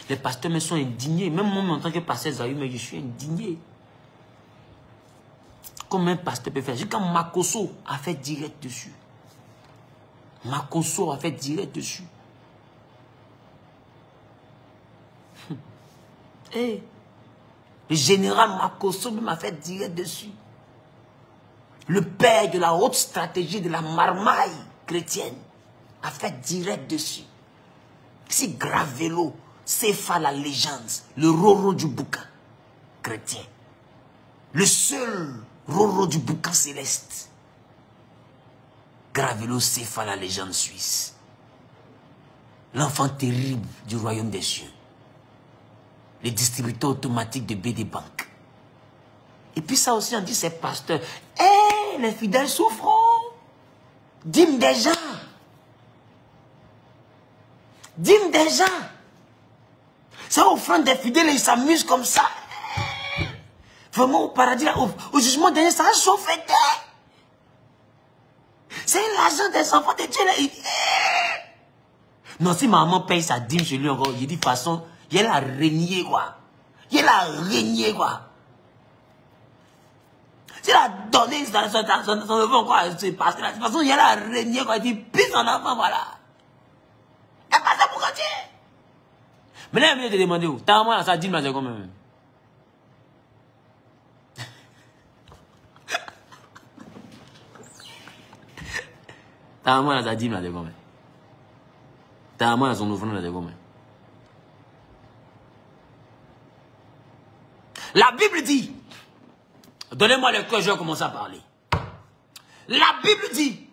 Les pasteurs me sont indignés. Même moi, en tant que pasteur Zahir, mais je suis indigné. Comme un pasteur peut faire. Quand Makoso a fait direct dessus. Makoso a fait direct dessus. Hey, le général Makoso m'a fait direct dessus. Le père de la haute stratégie de la marmaille chrétienne a fait direct dessus. Si Gravelo, Sefa la légende, le Roro du bouquin chrétien, le seul Roro du bouquin céleste, Gravelo, Sefa la légende suisse, l'enfant terrible du royaume des cieux, les distributeurs automatiques de BD Bank. Et puis ça aussi, on dit ces pasteurs, hé, les fidèles souffront, dîme des gens, dîme des gens. Ça offrande des fidèles, ils s'amusent comme ça. Vraiment au paradis, au jugement dernier, ça a chauffé. C'est l'argent des enfants de Dieu. Là. Non, si maman paye sa dîme chez lui encore, il dit de toute façon, il a régné quoi. Il a régné quoi. S'il a donné son enfant quoi, c'est parce que de toute façon, il a régné quoi. Il dit, pisse son enfant, voilà. Et pas ça pour continuer. Mais là, il vient te demander où. T'as moi, ça dîme là, c'est combien même. T'as moi, ça dîme là, c'est combien. T'as moi, son offrande là, c'est combien. La Bible dit, donnez-moi le cœur, je vais commencer à parler. La Bible dit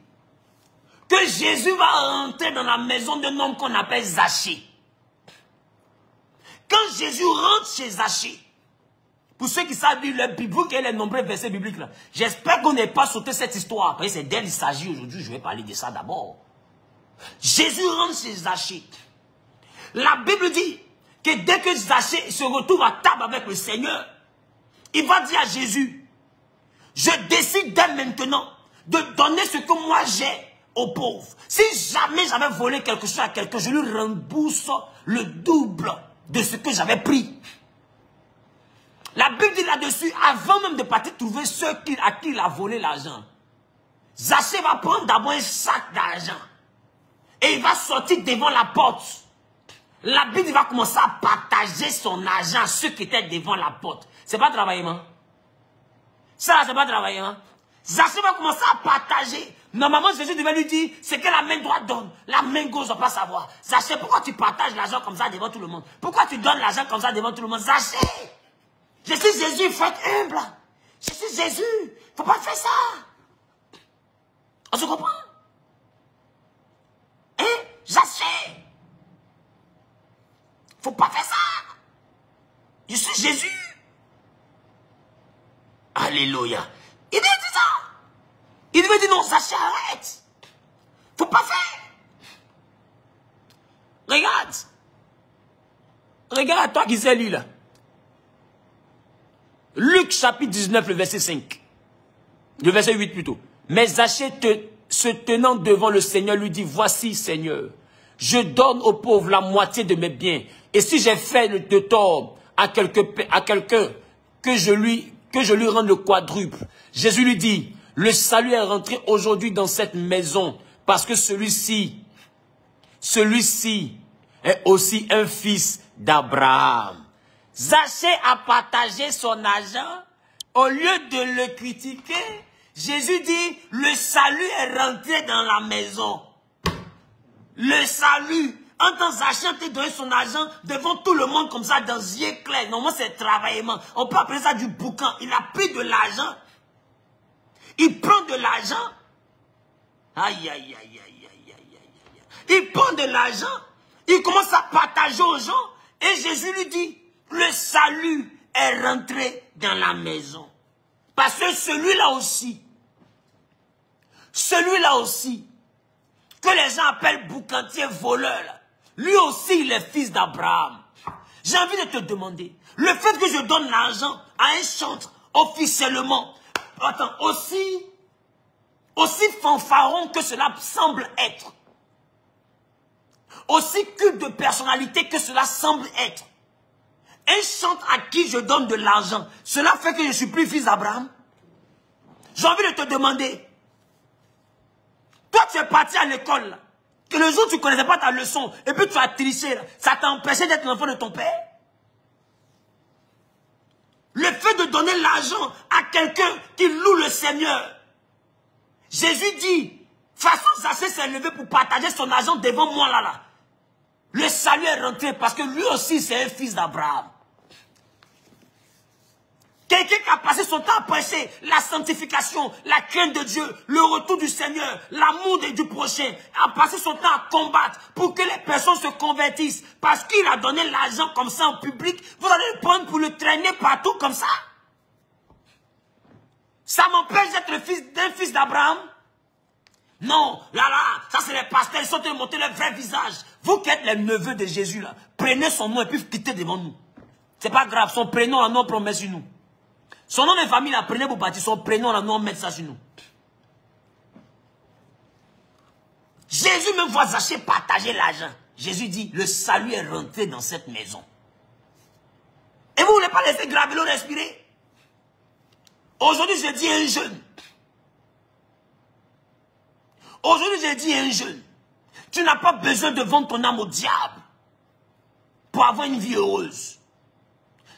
que Jésus va rentrer dans la maison d'un homme qu'on appelle Zachée. Quand Jésus rentre chez Zachée, pour ceux qui savent lire le Bible et les nombreux versets bibliques, j'espère qu'on n'ait pas sauté cette histoire, parce que c'est d'elle il s'agit aujourd'hui, je vais parler de ça d'abord. Jésus rentre chez Zachée. La Bible dit que dès que Zachée se retrouve à table avec le Seigneur, il va dire à Jésus, je décide dès maintenant de donner ce que moi j'ai aux pauvres. Si jamais j'avais volé quelque chose à quelqu'un, je lui rembourse le double de ce que j'avais pris. La Bible dit là-dessus, avant même de partir trouver ceux à qui il a volé l'argent, Zachée va prendre d'abord un sac d'argent et il va sortir devant la porte. La Bible va commencer à partager son argent à ceux qui étaient devant la porte. C'est pas travailler, hein? Ça, c'est pas travailler, hein? Zachée va commencer à partager. Normalement, Jésus devait lui dire, c'est que la main droite donne, la main gauche ne va pas savoir. Zachée, pourquoi tu partages l'argent comme ça devant tout le monde? Pourquoi tu donnes l'argent comme ça devant tout le monde? Zachée, je suis Jésus, il faut être humble. Je suis Jésus, il ne faut pas faire ça. On se comprend? Hein? Zachée, il ne faut pas faire ça. Je suis Jésus. Alléluia. Il devait dire ça. Il devait dire non, Zachée, arrête. Faut pas faire. Regarde. Regarde toi qui sais lui là. Luc chapitre 19, le verset 5. Le verset 8 plutôt. Mais Zachée se tenant devant le Seigneur lui dit, voici Seigneur, je donne aux pauvres la moitié de mes biens. Et si j'ai fait de tort à quelqu'un que je lui rende le quadruple. Jésus lui dit, le salut est rentré aujourd'hui dans cette maison parce que celui-ci est aussi un fils d'Abraham. Zachée a partagé son argent. Au lieu de le critiquer, Jésus dit, le salut est rentré dans la maison. Le salut. En tant que Zachée t'a donné son argent devant tout le monde comme ça, dans yeux clairs. Normalement, c'est travaillement. On peut appeler ça du boucan. Il a pris de l'argent. Il prend de l'argent. Aïe, aïe, aïe, aïe, aïe, aïe, aïe. Il prend de l'argent. Il commence à partager aux gens. Et Jésus lui dit, le salut est rentré dans la maison. Parce que celui-là aussi, que les gens appellent boucantier, voleur, là, lui aussi il est fils d'Abraham. J'ai envie de te demander, le fait que je donne l'argent à un chantre officiellement, attends, aussi fanfaron que cela semble être, aussi culte de personnalité que cela semble être, un chantre à qui je donne de l'argent, cela fait que je ne suis plus fils d'Abraham? J'ai envie de te demander, toi tu es parti à l'école, là, que le jour où tu ne connaissais pas ta leçon, et puis tu as triché, là, ça t'a empêché d'être l'enfant de ton père? Le fait de donner l'argent à quelqu'un qui loue le Seigneur, Jésus dit, de toute façon Zaché s'est levé pour partager son argent devant moi là. Le salut est rentré parce que lui aussi c'est un fils d'Abraham. Quelqu'un qui a passé son temps à prêcher la sanctification, la crainte de Dieu, le retour du Seigneur, l'amour du prochain, a passé son temps à combattre pour que les personnes se convertissent. Parce qu'il a donné l'argent comme ça en public, vous allez le prendre pour le traîner partout comme ça. Ça m'empêche d'être le fils d'un fils d'Abraham? Non, là, ça c'est les pasteurs, ils sont en train de montrer leur vrai visage. Vous qui êtes les neveux de Jésus là, prenez son nom et puis quittez devant nous. C'est pas grave, son prénom là, non, promet sur nous. Son nom de famille, là, prenez pour bâtir son prénom, là, nous, on met ça sur nous. Jésus même voit Zaché partager l'argent. Jésus dit, le salut est rentré dans cette maison. Et vous ne voulez pas laisser Gravelo respirer? Aujourd'hui, je dis à un jeune. Aujourd'hui, je dis à un jeune. Tu n'as pas besoin de vendre ton âme au diable pour avoir une vie heureuse.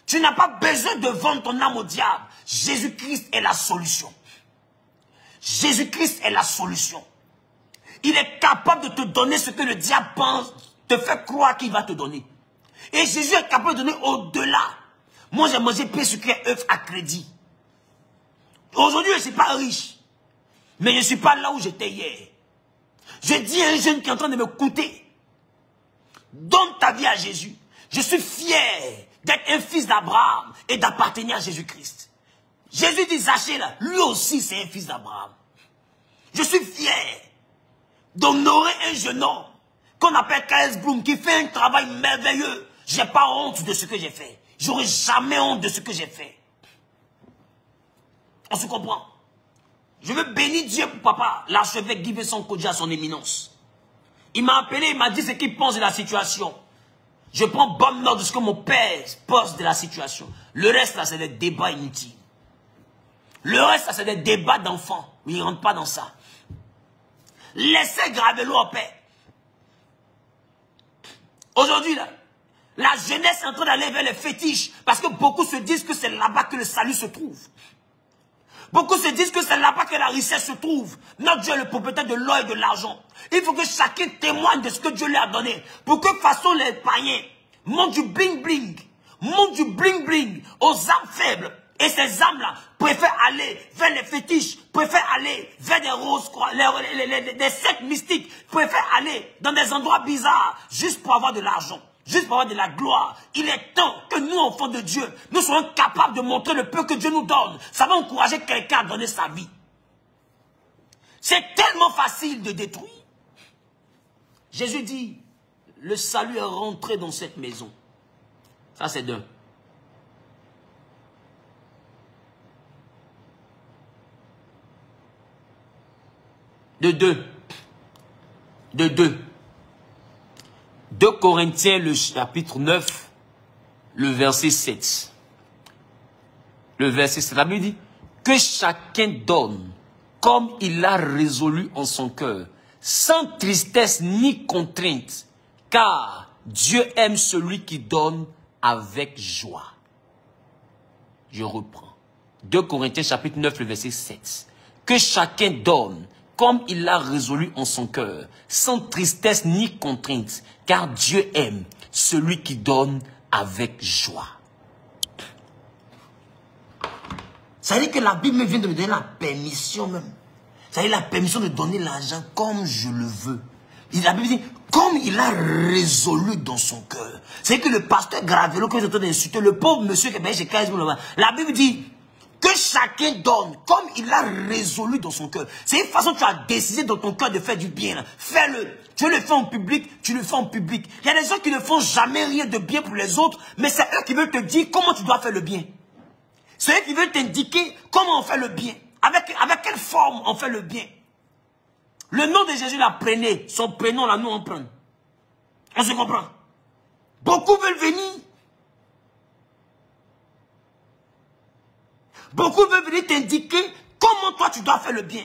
Tu n'as pas besoin de vendre ton âme au diable. Jésus-Christ est la solution. Jésus-Christ est la solution. Il est capable de te donner ce que le diable pense, te fait croire qu'il va te donner. Et Jésus est capable de donner au-delà. Moi, j'ai mangé pain sucré œuf à crédit. Aujourd'hui, je ne suis pas riche. Mais je ne suis pas là où j'étais hier. Je dis à un jeune qui est en train de m'écouter, donne ta vie à Jésus. Je suis fier d'être un fils d'Abraham et d'appartenir à Jésus-Christ. Jésus dit, Zaché là, lui aussi c'est un fils d'Abraham. Je suis fier d'honorer un jeune homme qu'on appelle K.S. Bloom qui fait un travail merveilleux. Je n'ai pas honte de ce que j'ai fait. J'aurai jamais honte de ce que j'ai fait. On se comprend? Je veux bénir Dieu pour papa, l'archevêque Guy Vincent Kodja à son éminence. Il m'a appelé, il m'a dit ce qu'il pense de la situation. Je prends bonne note de ce que mon père pense de la situation. Le reste, là, c'est des débats inutiles. Le reste, là, c'est des débats d'enfants. Il ne rentre pas dans ça. Laissez Gravelo en paix. Aujourd'hui, là, la jeunesse est en train d'aller vers les fétiches. Parce que beaucoup se disent que c'est là-bas que le salut se trouve. Beaucoup se disent que c'est là-bas que la richesse se trouve. Notre Dieu est le propriétaire de l'or et de l'argent. Il faut que chacun témoigne de ce que Dieu lui a donné. Pour que façon les païens montent du bling-bling, montent du bling-bling aux âmes faibles. Et ces âmes-là préfèrent aller vers les fétiches, préfèrent aller vers des roses, des sectes mystiques, préfèrent aller dans des endroits bizarres juste pour avoir de l'argent. Juste pour avoir de la gloire. Il est temps que nous, enfants de Dieu, nous soyons capables de montrer le peu que Dieu nous donne. Ça va encourager quelqu'un à donner sa vie. C'est tellement facile de détruire. Jésus dit, le salut est rentré dans cette maison. Ça, c'est d'un. De deux. 2 Corinthiens, le chapitre 9, le verset 7. Le verset 7, la Bible dit, que chacun donne comme il a résolu en son cœur, sans tristesse ni contrainte, car Dieu aime celui qui donne avec joie. Je reprends. 2 Corinthiens, chapitre 9, le verset 7. Que chacun donne comme il l'a résolu en son cœur, sans tristesse ni contrainte, car Dieu aime celui qui donne avec joie. Ça veut dire que la Bible vient de me donner la permission même. Ça veut dire la permission de donner l'argent comme je le veux. La Bible dit, comme il a résolu dans son cœur. C'est que le pasteur Gravelo, que je suis en train d'insulter, le pauvre monsieur qui est chez 15 000, la Bible dit, Que chacun donne comme il a résolu dans son cœur. C'est une façon que tu as décidé dans ton cœur de faire du bien. Fais-le. Tu le fais en public, tu le fais en public. Il y a des gens qui ne font jamais rien de bien pour les autres, mais c'est eux qui veulent te dire comment tu dois faire le bien. C'est eux qui veulent t'indiquer comment on fait le bien. Avec quelle forme on fait le bien. Le nom de Jésus, là, prenez. Son prénom, là, nous, on prend. On se comprend. Beaucoup veulent venir. Beaucoup veulent venir t'indiquer comment toi, tu dois faire le bien.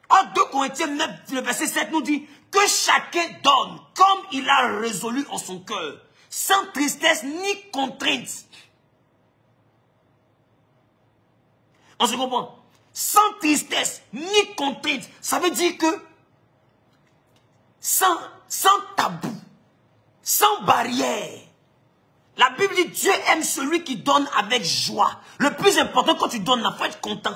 En 2 Corinthiens 9, le verset 7 nous dit que chacun donne comme il a résolu en son cœur, sans tristesse ni contrainte. On se comprend? Sans tristesse ni contrainte. Ça veut dire que sans tabou, sans barrière. La Bible dit Dieu aime celui qui donne avec joie. Le plus important quand tu donnes, il faut être content.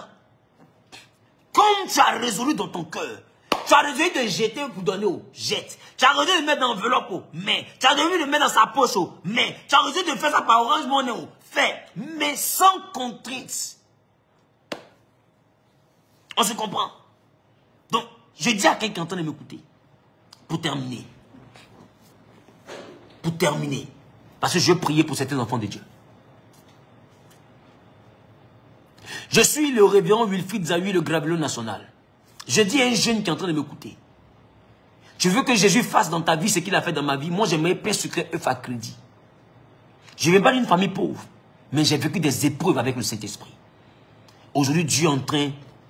Comme tu as résolu dans ton cœur. Tu as résolu de jeter pour donner au jette. Tu as résolu de mettre dans l'enveloppe au mais. Tu as résolu de mettre dans sa poche au mais. Tu as résolu de faire ça par Orange Money au fait. Mais sans contrainte. On se comprend. Donc, je dis à quelqu'un qui est en train de m'écouter. Pour terminer. Pour terminer. Parce que je priais pour certains enfants de Dieu. Je suis le révérend Wilfried Zahui, le Gravelot national. Je dis à un jeune qui est en train de m'écouter. Tu veux que Jésus fasse dans ta vie ce qu'il a fait dans ma vie? Moi, j'aimerais pain sucré œuf à crédit. Je ne viens pas d'une famille pauvre, mais j'ai vécu des épreuves avec le Saint-Esprit. Aujourd'hui, Dieu est en train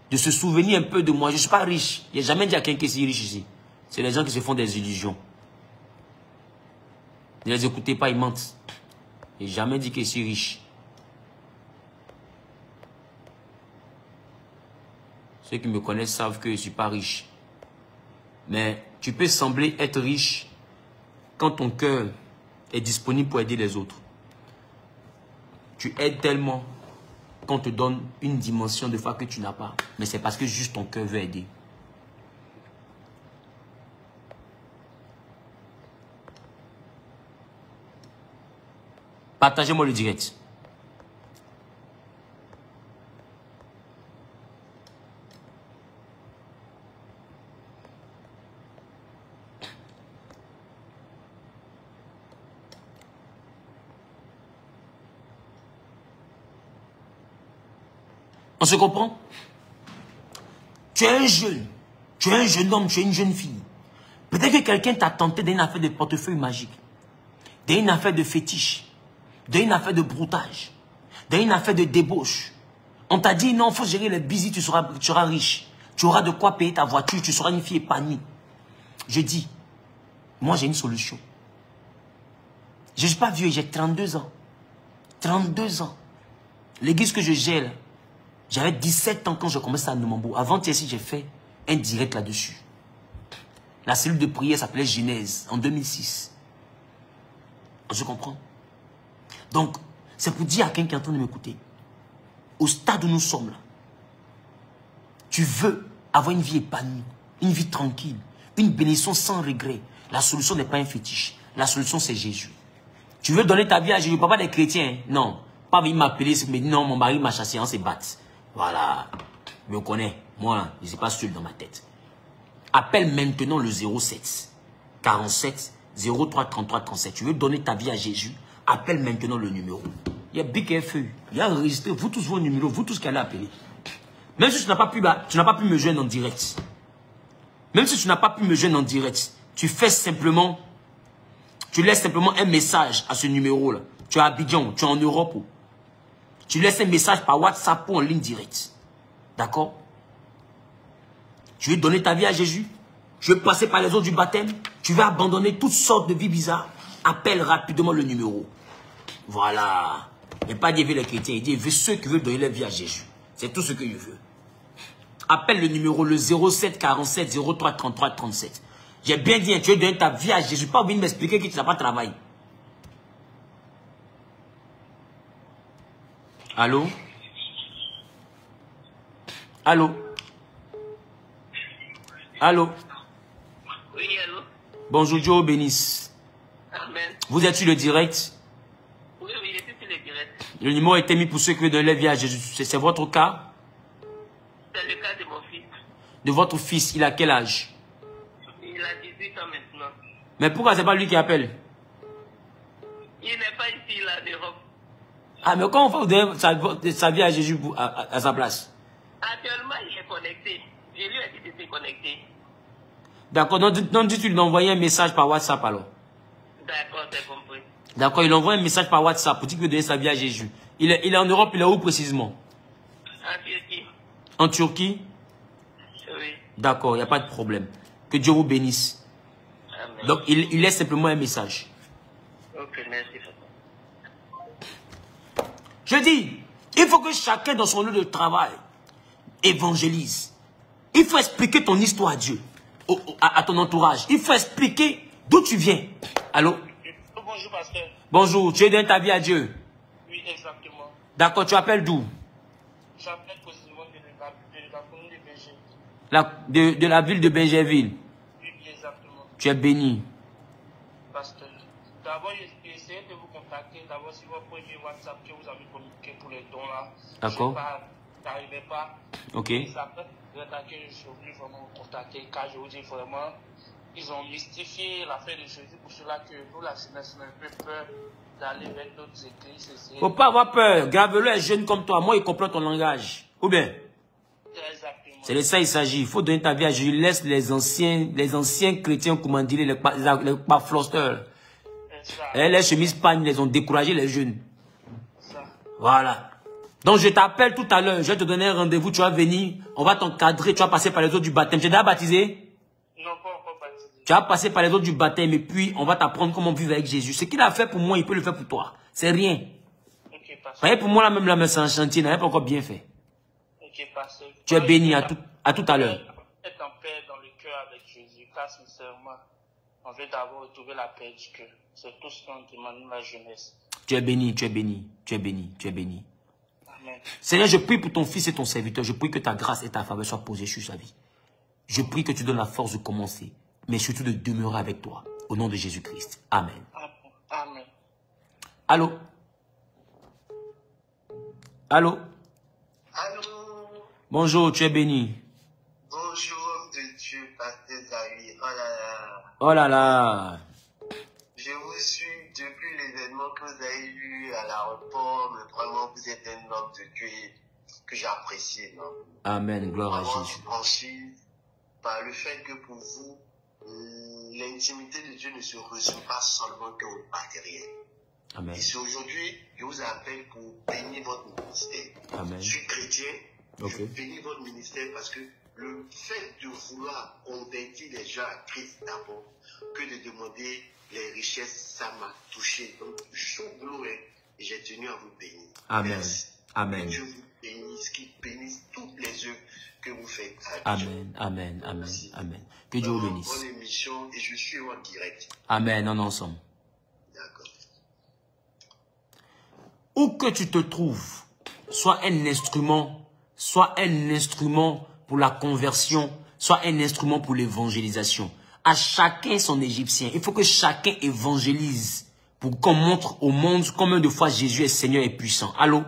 de se souvenir un peu de moi. Je ne suis pas riche. Il n'y a jamais dit à quelqu'un qui est riche ici. C'est les gens qui se font des illusions. Ne les écoutez pas, ils mentent. Il n'a jamais dit que je suis riche. Ceux qui me connaissent savent que je ne suis pas riche. Mais tu peux sembler être riche quand ton cœur est disponible pour aider les autres. Tu aides tellement qu'on te donne une dimension de foi que tu n'as pas. Mais c'est parce que juste ton cœur veut aider. Partagez-moi le direct. On se comprend? Tu es un jeune. Tu es un jeune homme, tu es une jeune fille. Peut-être que quelqu'un t'a tenté d'une affaire de portefeuille magique. D'une affaire de fétiche. D'une affaire de broutage. D'une affaire de débauche. On t'a dit non, il faut gérer les busy, tu seras riche. Tu auras de quoi payer ta voiture, tu seras une fille épanouie. Je dis, moi j'ai une solution. Je ne suis pas vieux, j'ai 32 ans. 32 ans. L'église que je gère, j'avais 17 ans quand je commençais à Numambo. Avant ici, j'ai fait un direct là-dessus. La cellule de prière s'appelait Genèse en 2006. Je comprends. Donc, c'est pour dire à quelqu'un qui est en train de m'écouter. Au stade où nous sommes là, tu veux avoir une vie épanouie, une vie tranquille, une bénédiction sans regret. La solution n'est pas un fétiche. La solution, c'est Jésus. Tu veux donner ta vie à Jésus, pas des chrétiens. Non. Pas venir m'appeler, mais non, mon mari m'a chassé, on se bat. Voilà. Mais on connaît. Moi, je ne suis pas seul dans ma tête. Appelle maintenant le 07 47 03 33 37. Tu veux donner ta vie à Jésus? Appelle maintenant le numéro. Il y a Big FE. Il y a enregistré. Vous tous vos numéros, vous tous qui allez appeler. Même si tu n'as pas pu me joindre en direct. Même si tu n'as pas pu me joindre en direct. Tu fais simplement. Tu laisses simplement un message à ce numéro-là. Tu es à Abidjan, tu es en Europe. Tu laisses un message par WhatsApp ou en ligne directe. D'accord? Tu veux donner ta vie à Jésus? Tu veux passer par les eaux du baptême? Tu veux abandonner toutes sortes de vies bizarres? Appelle rapidement le numéro. Voilà. Il n'est pas dit les chrétiens, il dit veut ceux qui veulent donner leur vie à Jésus. C'est tout ce que je veux. Appelle le numéro, le 07 47 03 33 37. J'ai bien dit, tu veux donner ta vie à Jésus. Pas venir m'expliquer que tu n'as pas travaillé. Allô? Allô? Allô? Oui, allô? Bonjour, Dieu bénisse. Amen. Vous êtes sur le direct? Oui, je suis sur le direct. Le numéro a été mis pour ceux qui veulent donner leur vie à Jésus. C'est votre cas? C'est le cas de mon fils. De votre fils, il a quel âge? Il a 18 ans maintenant. Mais pourquoi c'est pas lui qui appelle? Il n'est pas ici, là, en Europe. Ah, mais comment on va donner sa vie à Jésus à sa place? Actuellement, il est connecté. Je lui ai dit de se connecter. D'accord, donc dis-tu lui d'envoyer un message par WhatsApp alors. D'accord, c'est compris. D'accord, il envoie un message par WhatsApp pour dire qu'il veut donner sa vie à Jésus. Il est en Europe, il est où précisément? En Turquie. En Turquie? Oui. D'accord, il n'y a pas de problème. Que Dieu vous bénisse. Amen. Donc, il laisse simplement un message. Ok, merci. Je dis, il faut que chacun dans son lieu de travail évangélise. Il faut expliquer ton histoire à Dieu, à ton entourage. Il faut expliquer d'où tu viens. Allô? Bonjour, pasteur. Bonjour, tu es donné ta vie à Dieu. Oui, exactement. D'accord, tu appelles d'où? J'appelle précisément de la commune de Benjerville. De la ville de Benjerville. Oui, exactement. Tu es béni. Pasteur. D'abord, j'ai essayé de vous contacter. D'abord, si votre premier WhatsApp que vous avez communiqué pour les dons là. D'accord. Je n'arrivais pas. Ok. Et ça peut être que je suis venu vraiment vous contacter. Car je vous dis vraiment, ils ont mystifié l'affaire de Jésus pour cela que nous, la jeunesse, on a un peu peur d'aller vers d'autres églises. Faut pas avoir peur. Grave-le est jeune comme toi. Moi, il comprend ton langage. Ou bien? Exactement. C'est de ça qu'il s'agit. Il faut donner ta vie à Jésus. Laisse les anciens chrétiens, comment dire, les paflosteurs. Les chemises pagnes, les ont découragés, les jeunes. Ça. Voilà. Donc, je t'appelle tout à l'heure. Je vais te donner un rendez-vous. Tu vas venir. On va t'encadrer. Tu vas passer par les eaux du baptême. Tu es déjà baptisé? Non, pas encore baptisé. Tu vas passer par les eaux du baptême et puis on va t'apprendre comment vivre avec Jésus. Ce qu'il a fait pour moi, il peut le faire pour toi. C'est rien. Ok, pasteur. Voyez, pour moi, là même, c'est un chantier. Il n'a pas encore bien fait. Ok, pasteur. Tu es béni à tout à l'heure. Être en paix dans le cœur avec Jésus, car sincèrement, on veut d'abord retrouver la paix du cœur. C'est tout ce qu'on demande à la jeunesse. Tu es béni, tu es béni, tu es béni, tu es béni. Amen. Seigneur, je prie pour ton fils et ton serviteur. Je prie que ta grâce et ta faveur soient posées sur sa vie. Je prie que tu donnes la force de commencer, mais surtout de demeurer avec toi. Au nom de Jésus-Christ. Amen. Amen. Allô? Allô? Allô? Bonjour, tu es béni. Bonjour, homme de Dieu, pasteur David. Oh là là. Oh là là. Je vous suis depuis l'événement que vous avez eu à l'aéroport, mais vraiment, vous êtes un homme de Dieu que j'apprécie énormément. Amen, gloire à Vraiment, Jésus. je franchis par le fait que pour vous, l'intimité de Dieu ne se résume pas seulement qu'au matériel. Amen. Et c'est aujourd'hui, je vous appelle pour bénir votre ministère. Amen. Je suis chrétien, Ok. je bénis votre ministère parce que le fait de vouloir convertir les gens à Christ d'abord, que de demander les richesses, ça m'a touché. Donc, chaud boulot, et j'ai tenu à vous bénir. Amen. Merci. Amen. Que Dieu vous bénisse, qu'il bénisse toutes les œuvres que vous faites. Amen. Amen. Amen. Merci. Amen. Que Dieu vous bénisse. Bonne émission et je suis en direct. Amen. On est ensemble. D'accord. Où que tu te trouves, soit un instrument pour la conversion, soit un instrument pour l'évangélisation. À chacun son égyptien. Il faut que chacun évangélise pour qu'on montre au monde combien de fois Jésus est Seigneur et puissant. Allô?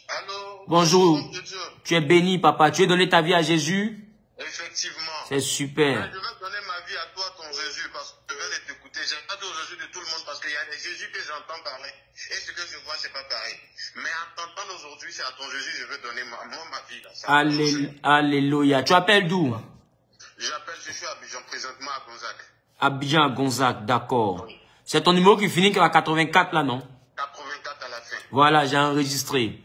Allô? Bonjour. Homme de Dieu. Tu es béni, papa. Tu as donné ta vie à Jésus? Effectivement. C'est super. Je vais donner ma vie à toi, ton Jésus, parce que je vais t'écouter. Je n'ai pas dit au Jésus de tout le monde, parce qu'il y a des Jésus que j'entends parler. Et ce que je vois, c'est pas pareil. Mais en t'entendant aujourd'hui, c'est à ton Jésus, je vais donner ma vie. Là. Alléluia. Tu appelles d'où? Je suis à Abidjan, présentement à Gonzague. Abidjan à Gonzague, d'accord. C'est ton numéro qui finit par 84 là, non? 84 à la fin. Voilà, j'ai enregistré.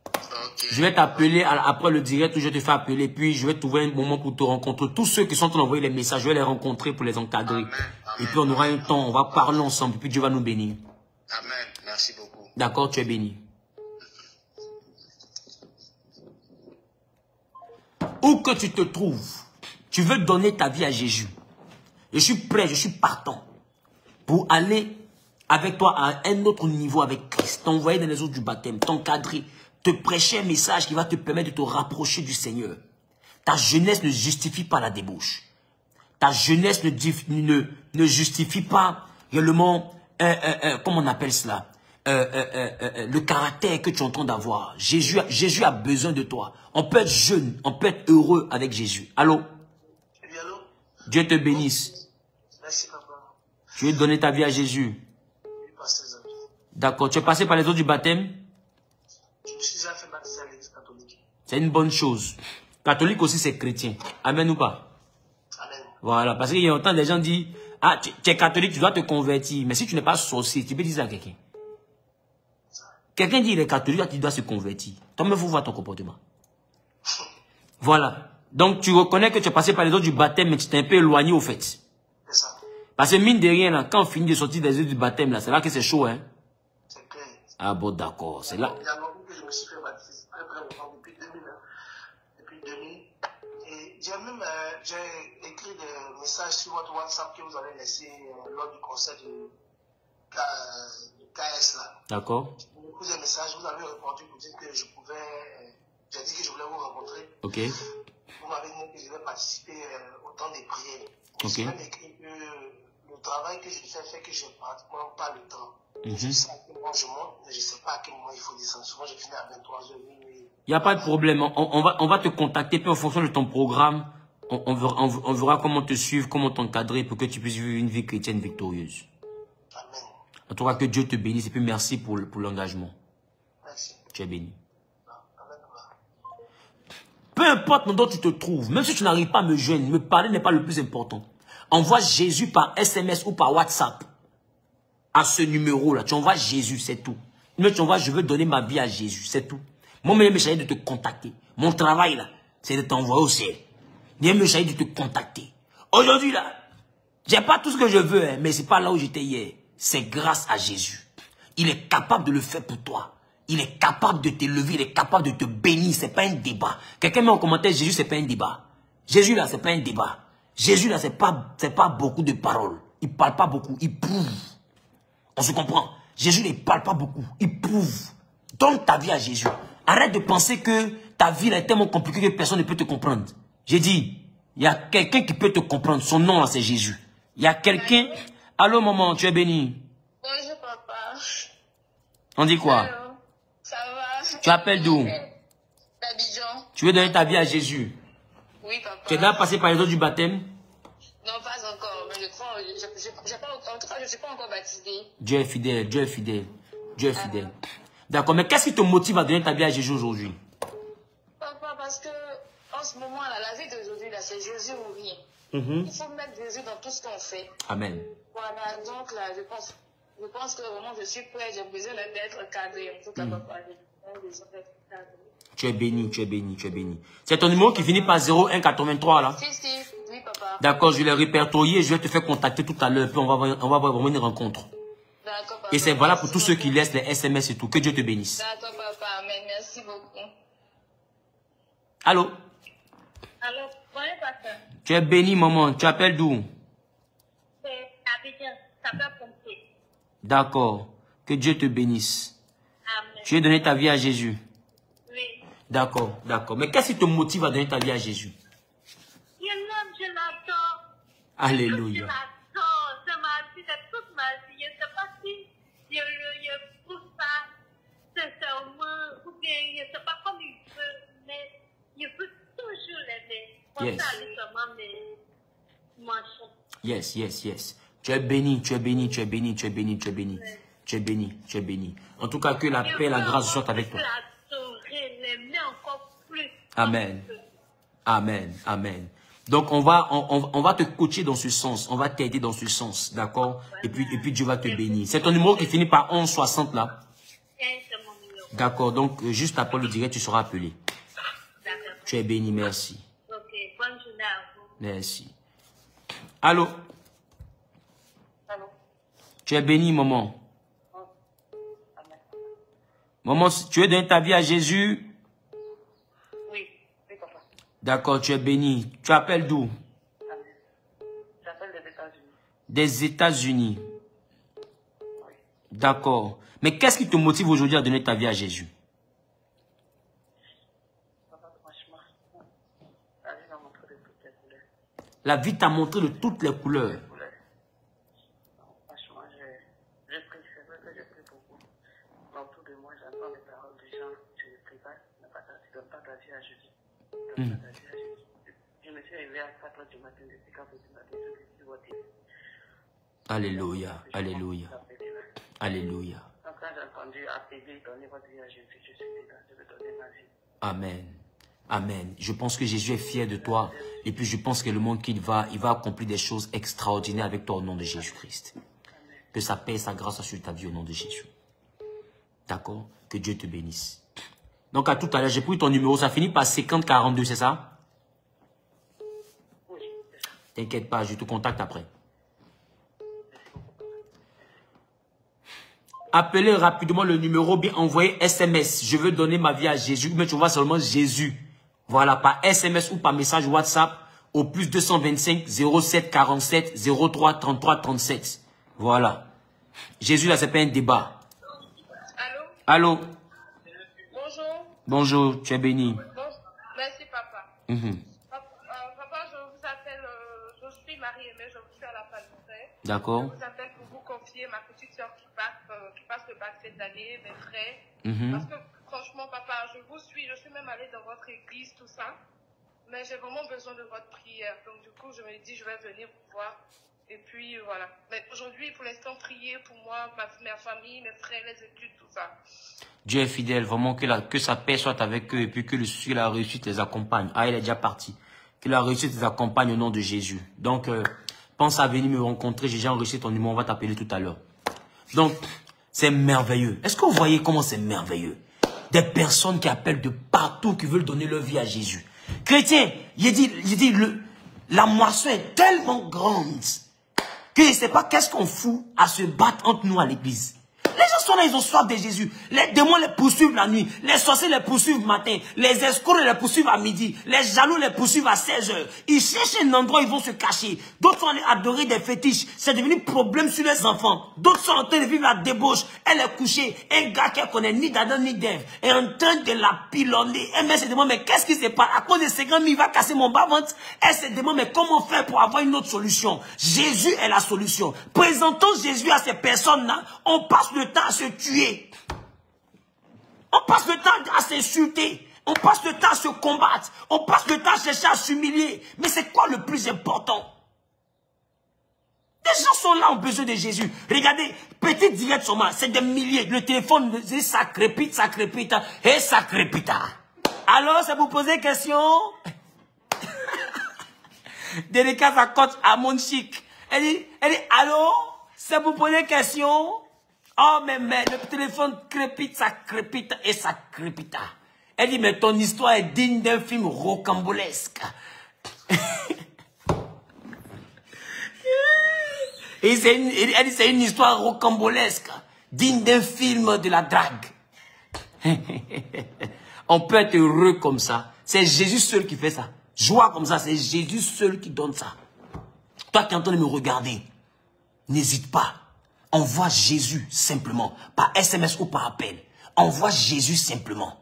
Okay. Je vais t'appeler après le direct où je te fais appeler, puis je vais trouver un moment pour te rencontrer. Tous ceux qui sont en train d'envoyer les messages, je vais les rencontrer pour les encadrer. Amen. Et puis on aura un temps, on va parler ensemble, puis Dieu va nous bénir. Amen. Merci beaucoup. D'accord, tu es béni. Où que tu te trouves, tu veux donner ta vie à Jésus. Je suis prêt, je suis partant pour aller avec toi à un autre niveau avec Christ, t'envoyer dans les eaux du baptême, t'encadrer, te prêcher un message qui va te permettre de te rapprocher du Seigneur. Ta jeunesse ne justifie pas la débauche. Ta jeunesse ne justifie pas réellement, comment on appelle cela, le caractère que tu es en train d'avoir. Jésus a besoin de toi. On peut être jeune, on peut être heureux avec Jésus. Allô? Oui, allô? Dieu te bénisse. Merci, papa. Tu veux donner ta vie à Jésus? Oui, pasteur. D'accord. Tu es passé par les eaux du baptême? Je me suis déjà fait baptiser à l'église catholique. C'est une bonne chose. Catholique aussi, c'est chrétien. Amen ou pas? Amen. Voilà. Parce qu'il y a longtemps, des gens disent, ah, tu es catholique, tu dois te convertir. Mais si tu n'es pas sorcier, tu peux dire ça à quelqu'un. Quelqu'un dit, il est catholique, tu dois se convertir. Toi-même, il faut voir ton comportement. Voilà. Donc, tu reconnais que tu es passé par les eaux du baptême, mais tu t'es un peu éloigné au fait. C'est ça. Parce que mine de rien, là, quand on finit de sortir des eaux du baptême, là, c'est là que c'est chaud, hein. C'est clair. Ah bon, d'accord. C'est là. Il y a longtemps que je me suis fait baptiser. Très longtemps, depuis 2000. Depuis 2000. Et j'ai même j'ai écrit des messages sur votre WhatsApp que vous avez laissé lors du concert du KS, là. D'accord. Beaucoup de messages, vous avez répondu pour dire que je pouvais. J'ai dit que je voulais vous rencontrer. Ok. Vous m'avez dit que je vais participer au temps des prières. Ok. J'ai même écrit que le travail que je fais fait que je n'ai pratiquement pas le temps. Mhm. Je sais à quel moment je monte, mais je ne sais pas à quel moment il faut descendre. Souvent, je finis à 23h. Il n'y a pas de problème. On va te contacter, puis en fonction de ton programme, on verra comment te suivre, comment t'encadrer pour que tu puisses vivre une vie chrétienne victorieuse. Amen. En tout cas, que Dieu te bénisse et puis merci pour l'engagement. Merci. Tu es béni. Amen. Peu importe dont tu te trouves, même si tu n'arrives pas à me joindre, me parler n'est pas le plus important. Envoie Jésus par SMS ou par WhatsApp à ce numéro-là. Tu envoies Jésus, c'est tout. Mais tu envoies, je veux donner ma vie à Jésus, c'est tout. Moi, même, je de te contacter. Mon travail, là, c'est de t'envoyer au ciel. Bien, me de te contacter. Aujourd'hui, là, j'ai pas tout ce que je veux, hein, mais c'est pas là où j'étais hier. C'est grâce à Jésus. Il est capable de le faire pour toi. Il est capable de t'élever, il est capable de te bénir. C'est pas un débat. Quelqu'un met en commentaire, Jésus, c'est pas un débat. Jésus, là, c'est pas un débat. Jésus, là, c'est pas beaucoup de paroles. Il parle pas beaucoup, il prouve. On se comprend. Jésus ne parle pas beaucoup, il prouve. Donne ta vie à Jésus. Arrête de penser que ta vie là, est tellement compliquée que personne ne peut te comprendre. J'ai dit, il y a quelqu'un qui peut te comprendre. Son nom là, c'est Jésus. Il y a quelqu'un... Allô, maman, tu es bénie? Bonjour, papa. On dit quoi? Allô, ça va? Tu appelles d'où? D'Abidjan. Tu veux donner ta vie à Jésus? Oui, papa. Tu es déjà passé par les eaux du baptême? Non, pas encore, mais je crois, en tout cas, je ne suis pas encore baptisée. Dieu est fidèle, Dieu est fidèle. Dieu est fidèle. D'accord, mais qu'est-ce qui te motive à donner ta vie à Jésus aujourd'hui? Papa, parce que en ce moment, là, la vie d'aujourd'hui, là, c'est Jésus ou rien. Il faut mettre Jésus dans tout ce qu'on fait. Amen. Voilà, donc là, je pense que vraiment, je suis prêt, j'ai besoin d'être cadré. En tout cas, papa, j'ai besoin d'être cadré. Tu es béni, tu es béni, tu es béni. C'est ton numéro qui finit par 0183 là? Si, oui, papa. D'accord, je l'ai répertorié et je vais te faire contacter tout à l'heure. Puis on va avoir vraiment une rencontre. D'accord, papa. Et c'est valable pour tous ceux qui laissent les SMS et tout. Que Dieu te bénisse. D'accord, papa. Amen. Merci beaucoup. Allô? Alors, bonjour, pasteur. Tu es béni, maman. Tu appelles d'où? C'est Abidjan, sapeur-pompier. D'accord. Que Dieu te bénisse. Amen. Tu veux donner ta vie à Jésus? Oui. D'accord, d'accord. Mais qu'est-ce qui te motive à donner ta vie à Jésus? Je l'aime, je l'adore. Alléluia. Je l'adore. C'est ma vie, c'est toute ma vie. Je ne sais pas si je pousse ça sincèrement ou bien je ne sais pas comme il veut, mais je veux toujours l'aimer. Yes. Pour ça, lui seulement me manche. Yes, yes, yes. Tu es béni, tu es béni, tu es béni, tu es béni, tu es béni. Tu es béni, tu es béni. En tout cas, que la paix et la grâce soient avec toi. L'aimer encore plus. Amen. Amen, amen. Donc, on va te coacher dans ce sens. On va t'aider dans ce sens, d'accord? Et puis Dieu va te bénir. C'est ton numéro qui finit par 1160 là? C'est mon numéro. D'accord, donc juste après le direct, tu seras appelé. D'accord. Tu es béni, merci. Ok, bonne journée à vous. Merci. Allô? Allô? Tu es béni, maman. Amen. Maman, tu veux donner ta vie à Jésus? Oui, papa. D'accord, tu es béni. Tu appelles d'où? Amen. J'appelle des États-Unis. Des États-Unis. Oui. D'accord. Mais qu'est-ce qui te motive aujourd'hui à donner ta vie à Jésus? Papa, franchement, la vie m'a montré de toutes les couleurs. La vie t'a montré de toutes les couleurs. Non, franchement, je prie, c'est vrai que je prie beaucoup. Je me suis réveillé à 4 h du matin, depuis 4 h du matin, je suis votre. Alléluia, alléluia, alléluia. Donc quand j'ai entendu appeler, donner votre vie à Jésus, je suis dedans, je vais donner ma vie. Amen. Amen. Je pense que Jésus est fier de toi. Et puis je pense que le monde qu'il va, il va accomplir des choses extraordinaires avec toi au nom de Jésus-Christ. Que sa paix et sa grâce soient sur ta vie au nom de Jésus. D'accord? Que Dieu te bénisse. Donc à tout à l'heure, j'ai pris ton numéro. Ça finit par 5042, c'est ça? Oui, c'est ça. T'inquiète pas, je te contacte après. Appelez rapidement le numéro, bien envoyez SMS. Je veux donner ma vie à Jésus. Mais tu vois seulement Jésus. Voilà, par SMS ou par message WhatsApp au plus 225 07 47 03 33 37. Voilà. Jésus, là, c'est pas un débat. Allô? Allô? Bonjour. Bonjour, tu es béni. Merci, papa. Papa, je vous appelle, je suis Marie-Aimée, je vous suis à la Palmeraie. D'accord. Je vous appelle pour vous confier ma petite soeur qui passe le bac cette année, mes frères. Parce que franchement, papa, je vous suis, je suis même allée dans votre église, tout ça. Mais j'ai vraiment besoin de votre prière. Donc du coup, je me dis, je vais venir vous voir. Et puis voilà. Mais aujourd'hui, pour l'instant, priez pour moi, ma famille, mes frères, les études, tout ça. Dieu est fidèle, vraiment que sa paix soit avec eux et puis que la réussite les accompagne. Ah, il est déjà parti. Que la réussite les accompagne au nom de Jésus. Donc, pense à venir me rencontrer. J'ai déjà enregistré ton numéro, on va t'appeler tout à l'heure. Donc, c'est merveilleux. Est-ce que vous voyez comment c'est merveilleux? Des personnes qui appellent de partout, qui veulent donner leur vie à Jésus. Chrétien, il dit la moisson est tellement grande que je ne sais pas qu'est-ce qu'on fout à se battre entre nous à l'église. Les gens sont là, ils ont soif de Jésus. Les démons les poursuivent la nuit. Les sorciers les poursuivent le matin. Les escrocs les poursuivent à midi. Les jaloux les poursuivent à 16 h. Ils cherchent un endroit où ils vont se cacher. D'autres sont allés adorer des fétiches. C'est devenu problème sur les enfants. D'autres sont en train de vivre la débauche. Elle est couchée. Un gars qu'elle connaît ni d'Adam ni d'Ève est en train de la pilonner. Elle se demande, mais qu'est-ce qui se passe? À cause de ces grands, il va casser mon bas-ventre. Elle se demande, mais comment faire pour avoir une autre solution? Jésus est la solution. Présentons Jésus à ces personnes-là. On passe le temps à se tuer. On passe le temps à s'insulter. On passe le temps à se combattre. On passe le temps à chercher à s'humilier. Mais c'est quoi le plus important? Des gens sont là, ont besoin de Jésus. Regardez, petite direct sur moi, c'est des milliers. Le téléphone, ça crépite, et ça crépite. Alors, ça vous posez question? Délicat à côte à mon chic. Elle dit, allô? Ça vous posez question? Oh, mais le téléphone crépite, et ça crépita. Elle dit, mais ton histoire est digne d'un film rocambolesque. Et elle dit, c'est une histoire rocambolesque, digne d'un film de la drague. On peut être heureux comme ça. C'est Jésus seul qui fait ça. Joie comme ça, c'est Jésus seul qui donne ça. Toi qui es en train de me regarder, n'hésite pas. Envoie Jésus simplement, par SMS ou par appel. Envoie Jésus simplement.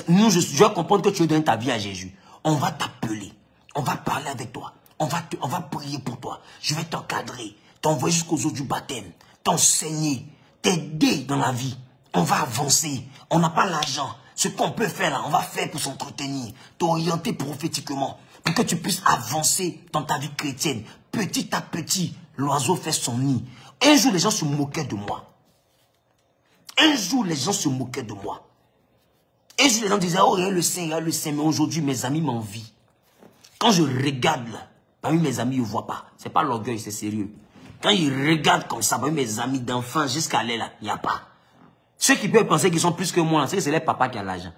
Nous, je dois comprendre que tu veux donner ta vie à Jésus. On va t'appeler. On va parler avec toi. On va prier pour toi. Je vais t'encadrer, t'envoyer jusqu'au jour du baptême, t'enseigner, t'aider dans la vie. On va avancer. On n'a pas l'argent. Ce qu'on peut faire là, on va faire pour s'entretenir, t'orienter prophétiquement, pour que tu puisses avancer dans ta vie chrétienne. Petit à petit, l'oiseau fait son nid. Un jour, les gens se moquaient de moi. Un jour, les gens se moquaient de moi. Un jour, les gens disaient, oh, regarde le Saint, mais aujourd'hui, mes amis m'envient. Quand je regarde là, parmi mes amis, ils ne voient pas. Ce n'est pas l'orgueil, c'est sérieux. Quand ils regardent comme ça, parmi mes amis d'enfants jusqu'à là, il n'y a pas. Ceux qui peuvent penser qu'ils sont plus que moi, c'est les papas qui ont l'argent.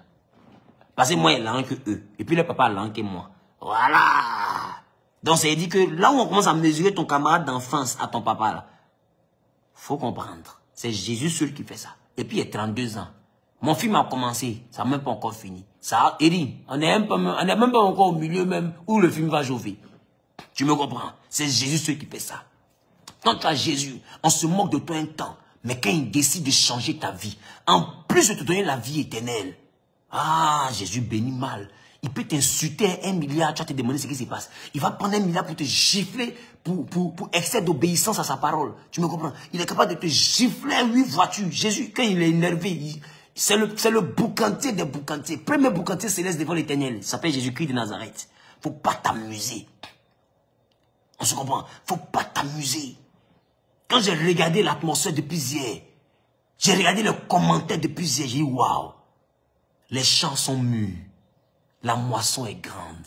Parce que moi, il a l'argent que eux. Et puis les papas ont l'argent que moi. Voilà. Donc, ça veut dire que là où on commence à mesurer ton camarade d'enfance à ton papa, là, faut comprendre. C'est Jésus seul qui fait ça. Et puis, il a 32 ans. Mon film a commencé. Ça n'a même pas encore fini. Ça, Eri, on n'est même pas encore au milieu même où le film va chauffer. Tu me comprends? C'est Jésus seul qui fait ça. Quand tu as Jésus, on se moque de toi un temps. Mais quand il décide de changer ta vie, en plus de te donner la vie éternelle, ah, Jésus bénit mal. Il peut t'insulter 1 milliard, tu vas te demander ce qui se passe. Il va prendre 1 milliard pour te gifler, pour excès d'obéissance à sa parole. Tu me comprends? Il est capable de te gifler 8 voitures. Jésus, quand il est énervé, C'est le boucantier des boucantiers. Premier boucantier céleste devant l'Éternel. Il s'appelle Jésus-Christ de Nazareth. Faut pas t'amuser. On se comprend? Faut pas t'amuser. Quand j'ai regardé l'atmosphère depuis hier, j'ai regardé les commentaires depuis hier, j'ai dit waouh. Les champs sont mûrs. La moisson est grande.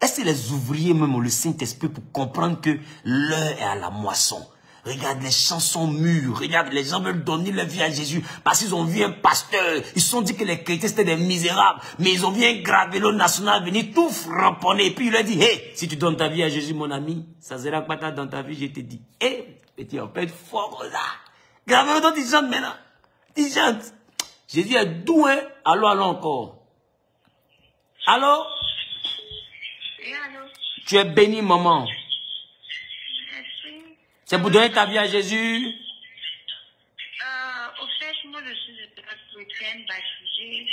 Est-ce que les ouvriers même ont le Saint-Esprit pour comprendre que l'heure est à la moisson? Regarde, les champs sont mûrs. Regarde, les gens veulent donner leur vie à Jésus parce qu'ils ont vu un pasteur. Ils se sont dit que les chrétiens c'était des misérables. Mais ils ont vu un gravello national venir tout framponner. Et puis il leur dit, hey, si tu donnes ta vie à Jésus, mon ami, ça sera pas tard dans ta vie, je te dis. Hey, petit, on peut être fort là. Gravello, donc ils chantent maintenant. Ils chantent. Jésus est doux, hein. Allô encore. Allô? Et allô? Tu es béni, maman. Merci. C'est pour donner ta vie à Jésus. Au fait, moi, je suis chrétienne baptisée,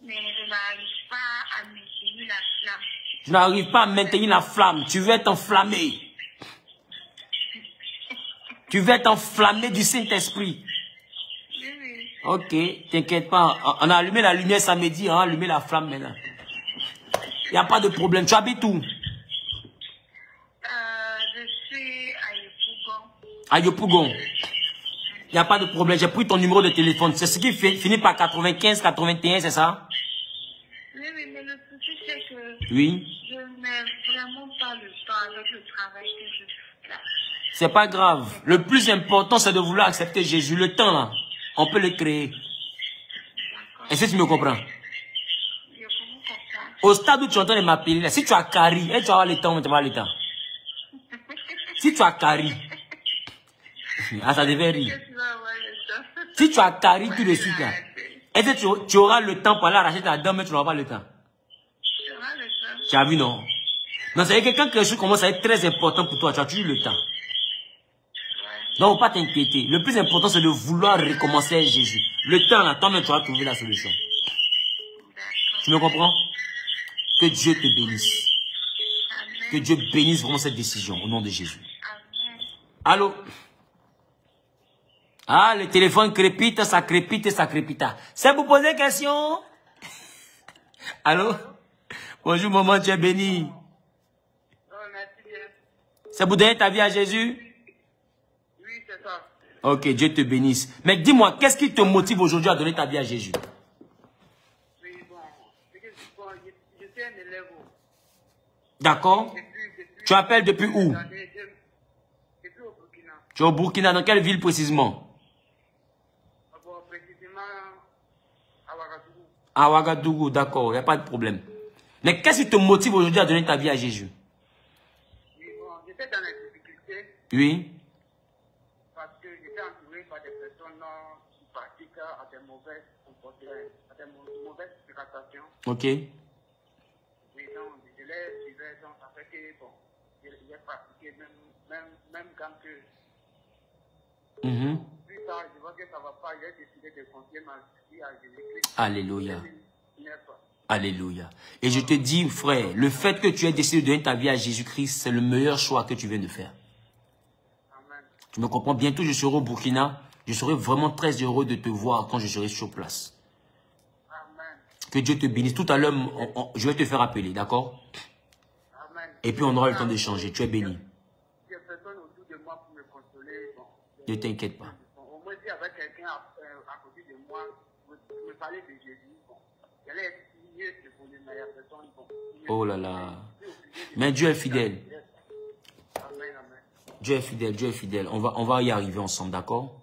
mais je n'arrive pas à maintenir la flamme. Tu n'arrives pas à maintenir la flamme. Tu veux être enflammé. Tu veux être enflammé du Saint-Esprit. Oui, oui. Ok, t'inquiète pas. On a allumé la lumière samedi, on a allumé la flamme maintenant. Il n'y a pas de problème. Tu habites où? Je suis à Yopougon. À Yopougon. Il n'y a pas de problème. J'ai pris ton numéro de téléphone. C'est ce qui finit par 95, 81, c'est ça? Oui, oui, mais le souci, c'est que Oui. je n'ai vraiment pas le temps avec le travail que je fais là. C'est pas grave. Le plus important, c'est de vouloir accepter Jésus. Le temps, là, on peut le créer. Est-ce que tu me comprends? Je comprends ça. Au stade où tu es en train de m'appeler, là, si tu as carré, tu vas avoir le temps, tu vas avoir le temps. Si tu as carré, ah, ça devait rire. Tu vas avoir le temps. Si tu as carré tout de suite, là, est-ce que tu auras le temps pour aller arracher ta dame, mais tu n'auras pas le temps? Tu auras le temps. Tu as vu, non? Non, c'est que quand quelque chose commence à être très important pour toi, tu as toujours le temps. Donc, faut pas t'inquiéter. Le plus important, c'est de vouloir recommencer avec Jésus. Le temps, là, toi-même, tu vas trouver la solution. Tu me comprends? Que Dieu te bénisse. Amen. Que Dieu bénisse vraiment cette décision, au nom de Jésus. Amen. Allô? Ah, le téléphone crépite, ça crépite, ça crépita. C'est pour poser question? Allô? Bonjour, maman, tu es bénie. Oh, merci bien. C'est pour donner ta vie à Jésus? Oui, c'est ça. Ok, Dieu te bénisse. Mais dis-moi, qu'est-ce qui te motive aujourd'hui à donner ta vie à Jésus? Oui, bon. C'est que je suis un élève. D'accord? Tu appelles depuis où? Depuis au Burkina. Tu es au Burkina, dans quelle ville précisément? Bon, précisément à Ouagadougou. À Ouagadougou, d'accord, il n'y a pas de problème. Mais qu'est-ce qui te motive aujourd'hui à donner ta vie à Jésus? Oui, bon, j'étais dans les difficultés Oui. parce que j'étais entouré par des personnes qui pratiquent à des mauvaises comportements, à des mauvaises fréquentations. Ok. Oui, donc je les suivais, donc ça fait que, bon, j'ai pratiqué même quand que Mhm. plus tard, je vois que ça ne va pas, j'ai décidé de confier ma vie à Jésus-Christ. Alléluia. Alléluia. Et je te dis, frère, le fait que tu aies décidé de donner ta vie à Jésus-Christ, c'est le meilleur choix que tu viens de faire. Amen. Tu me comprends? Bientôt, je serai au Burkina. Je serai vraiment très heureux de te voir quand je serai sur place. Amen. Que Dieu te bénisse. Tout à l'heure, je vais te faire appeler, d'accord? Amen. Et puis, on aura le temps d'échanger. Tu es béni. Il y a personne autour de moi pour me consoler. Bon, Ne t'inquiète pas. bon, au moins, s'il y avait quelqu'un à côté de moi, me parler de Jésus, bon, j'allais être mieux que pour les meilleures personnes. Bon, Oh là là. Mais Dieu est fidèle. Amen, amen. Dieu est fidèle, Dieu est fidèle. On va y arriver ensemble, d'accord?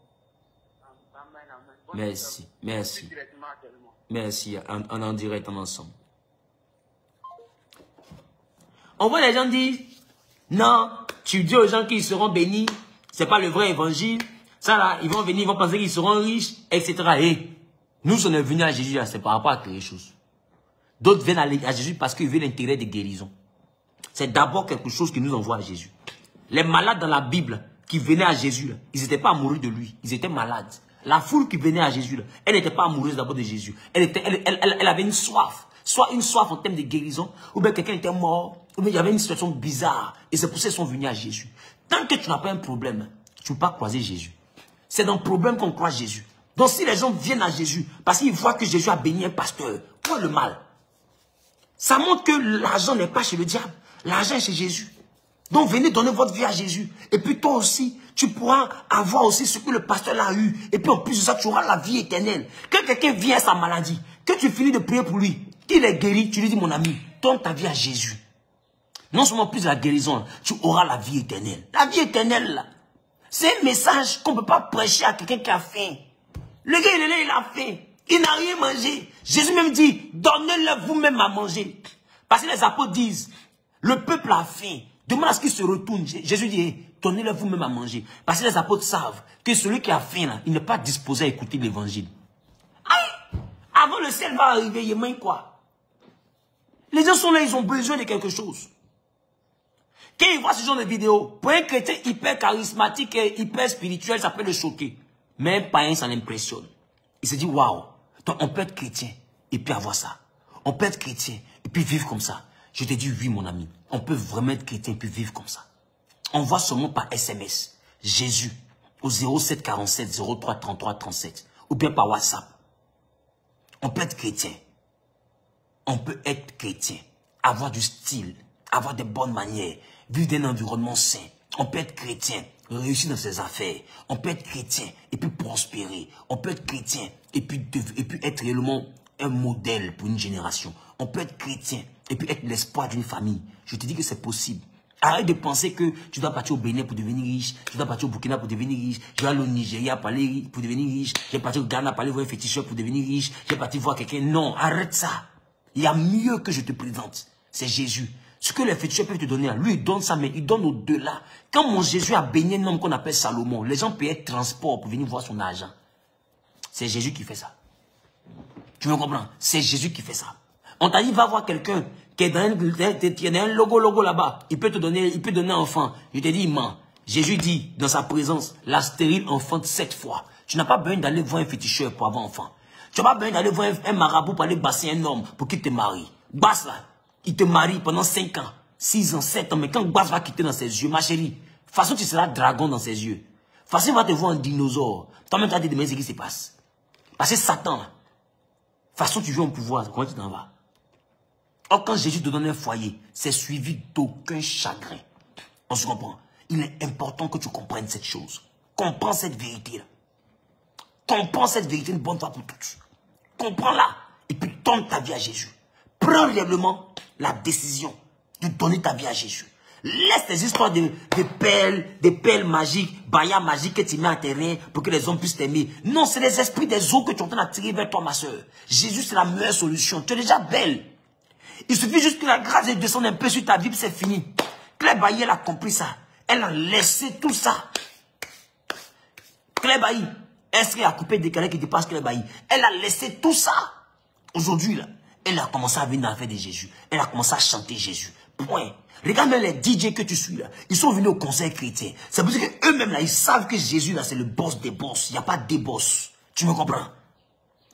Amen, amen. Bon, Merci, merci. directement actuellement. Merci, en direct, en ensemble. On voit les gens dire, non, tu dis aux gens qu'ils seront bénis, c'est pas le vrai évangile. Ça là, ils vont venir, ils vont penser qu'ils seront riches, etc. Et nous, on est venus à Jésus, c'est par rapport à quelque chose. D'autres viennent à Jésus parce qu'ils veulent l'intérêt de guérison. C'est d'abord quelque chose qui nous envoie à Jésus. Les malades dans la Bible qui venaient à Jésus, là, ils n'étaient pas amoureux de lui, ils étaient malades. La foule qui venait à Jésus, là, elle n'était pas amoureuse d'abord de Jésus. Elle avait une soif. Soit une soif en termes de guérison, ou bien quelqu'un était mort, ou bien il y avait une situation bizarre. Et c'est pour ça qu'ils sont venus à Jésus. Tant que tu n'as pas un problème, tu ne peux pas croiser Jésus. C'est dans le problème qu'on croise Jésus. Donc si les gens viennent à Jésus, parce qu'ils voient que Jésus a béni un pasteur, quoi le mal? Ça montre que l'argent n'est pas chez le diable. L'argent est chez Jésus. Donc venez donner votre vie à Jésus. Et puis toi aussi, tu pourras avoir aussi ce que le pasteur a eu. Et puis en plus de ça, tu auras la vie éternelle. Quand quelqu'un vient à sa maladie, que tu finis de prier pour lui, qu'il est guéri, tu lui dis, mon ami, donne ta vie à Jésus. Non seulement plus la guérison, tu auras la vie éternelle. La vie éternelle, là, c'est un message qu'on ne peut pas prêcher à quelqu'un qui a faim. Le gars, il est là, il a faim. Il n'a rien mangé. Jésus même dit, donnez-le vous-même à manger. Parce que les apôtres disent, le peuple a faim. Demande à ce qu'il se retourne. Jésus dit, donnez-le vous-même à manger. Parce que les apôtres savent que celui qui a faim, là, il n'est pas disposé à écouter l'évangile. Avant le ciel va arriver, il mange quoi? Les gens sont là, ils ont besoin de quelque chose. Quand ils voient ce genre de vidéo, pour un chrétien hyper charismatique et hyper spirituel, ça peut le choquer. Mais un païen, ça l'impressionne. Il se dit, waouh, donc on peut être chrétien et puis avoir ça. On peut être chrétien et puis vivre comme ça. Je te dis oui, mon ami. On peut vraiment être chrétien et puis vivre comme ça. On voit seulement par SMS. Jésus au 07 47 03 33 37. Ou bien par WhatsApp. On peut être chrétien. On peut être chrétien. Avoir du style. Avoir des bonnes manières. Vivre dans un environnement sain. On peut être chrétien. Réussir dans ses affaires. On peut être chrétien et puis prospérer. On peut être chrétien et puis être réellement un modèle pour une génération. On peut être chrétien et puis être l'espoir d'une famille. Je te dis que c'est possible. Arrête de penser que tu dois partir au Bénin pour devenir riche, tu dois partir au Burkina pour devenir riche, je vais aller au Nigeria pour devenir riche, je vais partir au Ghana pour aller voir un féticheur pour devenir riche, je vais partir voir quelqu'un. Non, arrête ça. Il y a mieux que je te présente. C'est Jésus. Ce que les féticheurs peuvent te donner, lui, il donne ça, mais il donne au-delà. Quand mon Jésus a béni un homme qu'on appelle Salomon, les gens payaient transport pour venir voir son argent. C'est Jésus qui fait ça. Tu me comprends? C'est Jésus qui fait ça. On t'a dit, va voir quelqu'un qui est dans un logo là-bas. Il peut te donner, il peut donner un enfant. Je te dis, il ment. Jésus dit, dans sa présence, la stérile enfante 7 fois. Tu n'as pas besoin d'aller voir un féticheur pour avoir enfant. Tu n'as pas besoin d'aller voir un marabout pour aller basser un homme pour qu'il te marie. Basse là. Il te marie pendant 5 ans, 6 ans, 7 ans. Mais quand Basse va quitter dans ses yeux, ma chérie, de toute façon, tu seras dragon dans ses yeux. De toute façon, il va te voir un dinosaure. Toi-même, tu vas te demander ce qui se passe. Parce que Satan, là, de toute façon, tu veux un pouvoir. Comment tu t'en vas? Or, quand Jésus te donne un foyer, c'est suivi d'aucun chagrin. On se comprend? Il est important que tu comprennes cette chose. Comprends cette vérité-là. Comprends cette vérité une bonne fois pour toutes. Comprends-la. Et puis, donne ta vie à Jésus. Prends réellement la décision de donner ta vie à Jésus. Laisse les histoires de perles magiques, baïas magiques que tu mets en terrain pour que les hommes puissent t'aimer. Non, c'est les esprits des eaux que tu es en train d'attirer vers toi, ma soeur. Jésus, c'est la meilleure solution. Tu es déjà belle. Il suffit juste que la grâce descende un peu sur ta vie, c'est fini. Claire Bailly, elle a compris ça. Elle a laissé tout ça. Claire Bailly, est-ce qu'elle a coupé des décalé qui dépasse Claire Bailly? Elle a laissé tout ça. Aujourd'hui, là, elle a commencé à venir dans la fête de Jésus. Elle a commencé à chanter Jésus. Point. Regarde même les DJ que tu suis là. Ils sont venus au concert chrétien. C'est pour ça qu'eux-mêmes là, ils savent que Jésus là, c'est le boss des boss. Il n'y a pas des boss. Tu me comprends?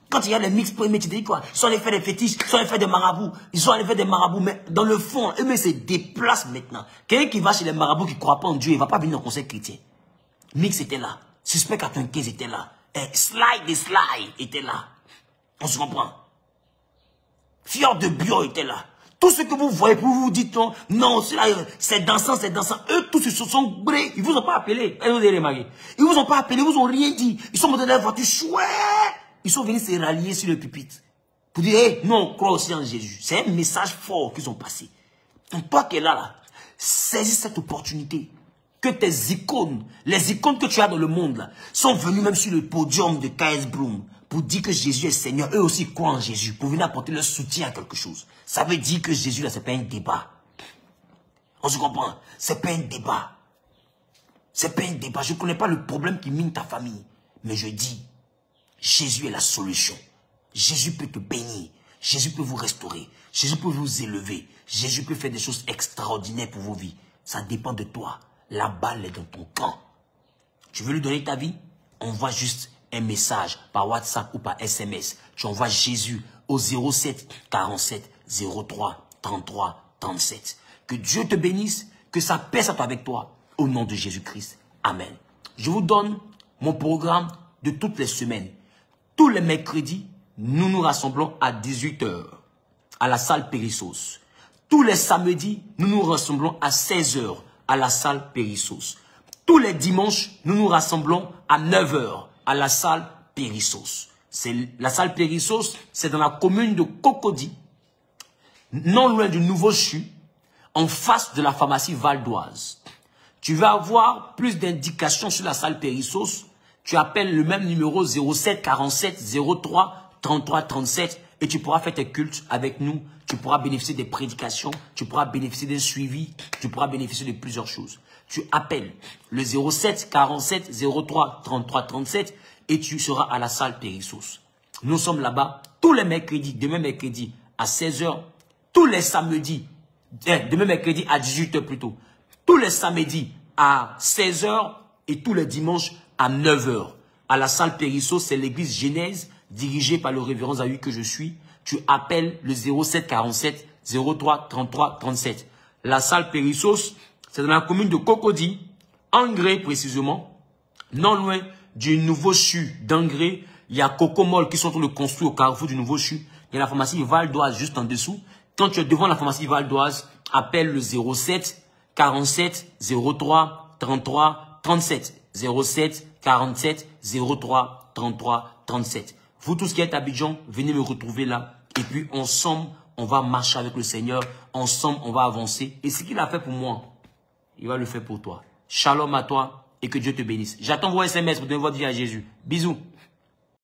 Quand il y a les mix premiers, tu te dis quoi? Ils sont allés faire des fétiches, ils sont allés faire des marabouts. Ils sont allés faire des marabouts. Mais dans le fond, eux-mêmes se déplacent maintenant. Quelqu'un qui va chez les marabouts qui ne croit pas en Dieu, il ne va pas venir au concert chrétien. Mix était là. Suspect 95 était là. Slide était là. On se comprend? Fior de Bio était là. Tout ce que vous voyez, vous vous dites non, c'est dansant, c'est dansant. Eux tous ils se sont brés. Ils vous ont pas appelé. Vous avez remarqué. Ils vous ont pas appelé, ils vous ont rien dit. Ils sont montés dans la voiture chouette. Ils sont venus se rallier sur le pupitre. Pour dire, hey, nous on croit aussi en Jésus. C'est un message fort qu'ils ont passé. Donc toi qui es là, saisis cette opportunité. Que tes icônes, les icônes que tu as dans le monde, là, sont venus même sur le podium de KS Broom pour dire que Jésus est Seigneur. Eux aussi croient en Jésus, pour venir apporter leur soutien à quelque chose. Ça veut dire que Jésus, là, c'est pas un débat. On se comprend? C'est pas un débat. C'est pas un débat. Je ne connais pas le problème qui mine ta famille. Mais je dis, Jésus est la solution. Jésus peut te bénir. Jésus peut vous restaurer. Jésus peut vous élever. Jésus peut faire des choses extraordinaires pour vos vies. Ça dépend de toi. La balle est dans ton camp. Tu veux lui donner ta vie? Envoie juste un message par WhatsApp ou par SMS. Tu envoies Jésus au 07 47 03 33 37. Que Dieu te bénisse, que sa paix soit avec toi. Au nom de Jésus-Christ. Amen. Je vous donne mon programme de toutes les semaines. tous les mercredis, nous nous rassemblons à 18 h à la salle Périssos. Tous les samedis, nous nous rassemblons à 16 h à la salle Périssos. Tous les dimanches, nous nous rassemblons à 9 h à la salle Périssos. La salle Périssos, c'est dans la commune de Cocody, non loin du Nouveau CHU, en face de la pharmacie Val d'Oise. Tu vas avoir plus d'indications sur la salle Périssos. Tu appelles le même numéro 07 47 03 33 37 et tu pourras faire tes cultes avec nous. Tu pourras bénéficier des prédications, tu pourras bénéficier d'un suivi, tu pourras bénéficier de plusieurs choses. Tu appelles le 07 47 03 33 37 et tu seras à la salle Périssos. Nous sommes là-bas tous les mercredis, demain mercredi à 16 h, tous les samedis, demain mercredi à 18 h plutôt, tous les samedis à 16 h et tous les dimanches à 9 h. À la salle Périssos, c'est l'église Genèse dirigée par le révérend Zahou que je suis. Tu appelles le 07 47 03 33 37. La salle Périssos, c'est dans la commune de Cocody, Angré précisément, non loin du Nouveau CHU d'Angré. Il y a Cocomol qui sont en train de construire au carrefour du Nouveau CHU. Il y a la pharmacie Val d'Oise juste en dessous. Quand tu es devant la pharmacie Val d'Oise, appelle le 07 47 03 33 37. 07 47 03 33 37. Vous tous qui êtes à Abidjan, venez me retrouver là. Et puis ensemble, on va marcher avec le Seigneur. Ensemble, on va avancer. Et ce qu'il a fait pour moi, il va le faire pour toi. Shalom à toi et que Dieu te bénisse. J'attends vos SMS pour donner votre vie à Jésus. Bisous.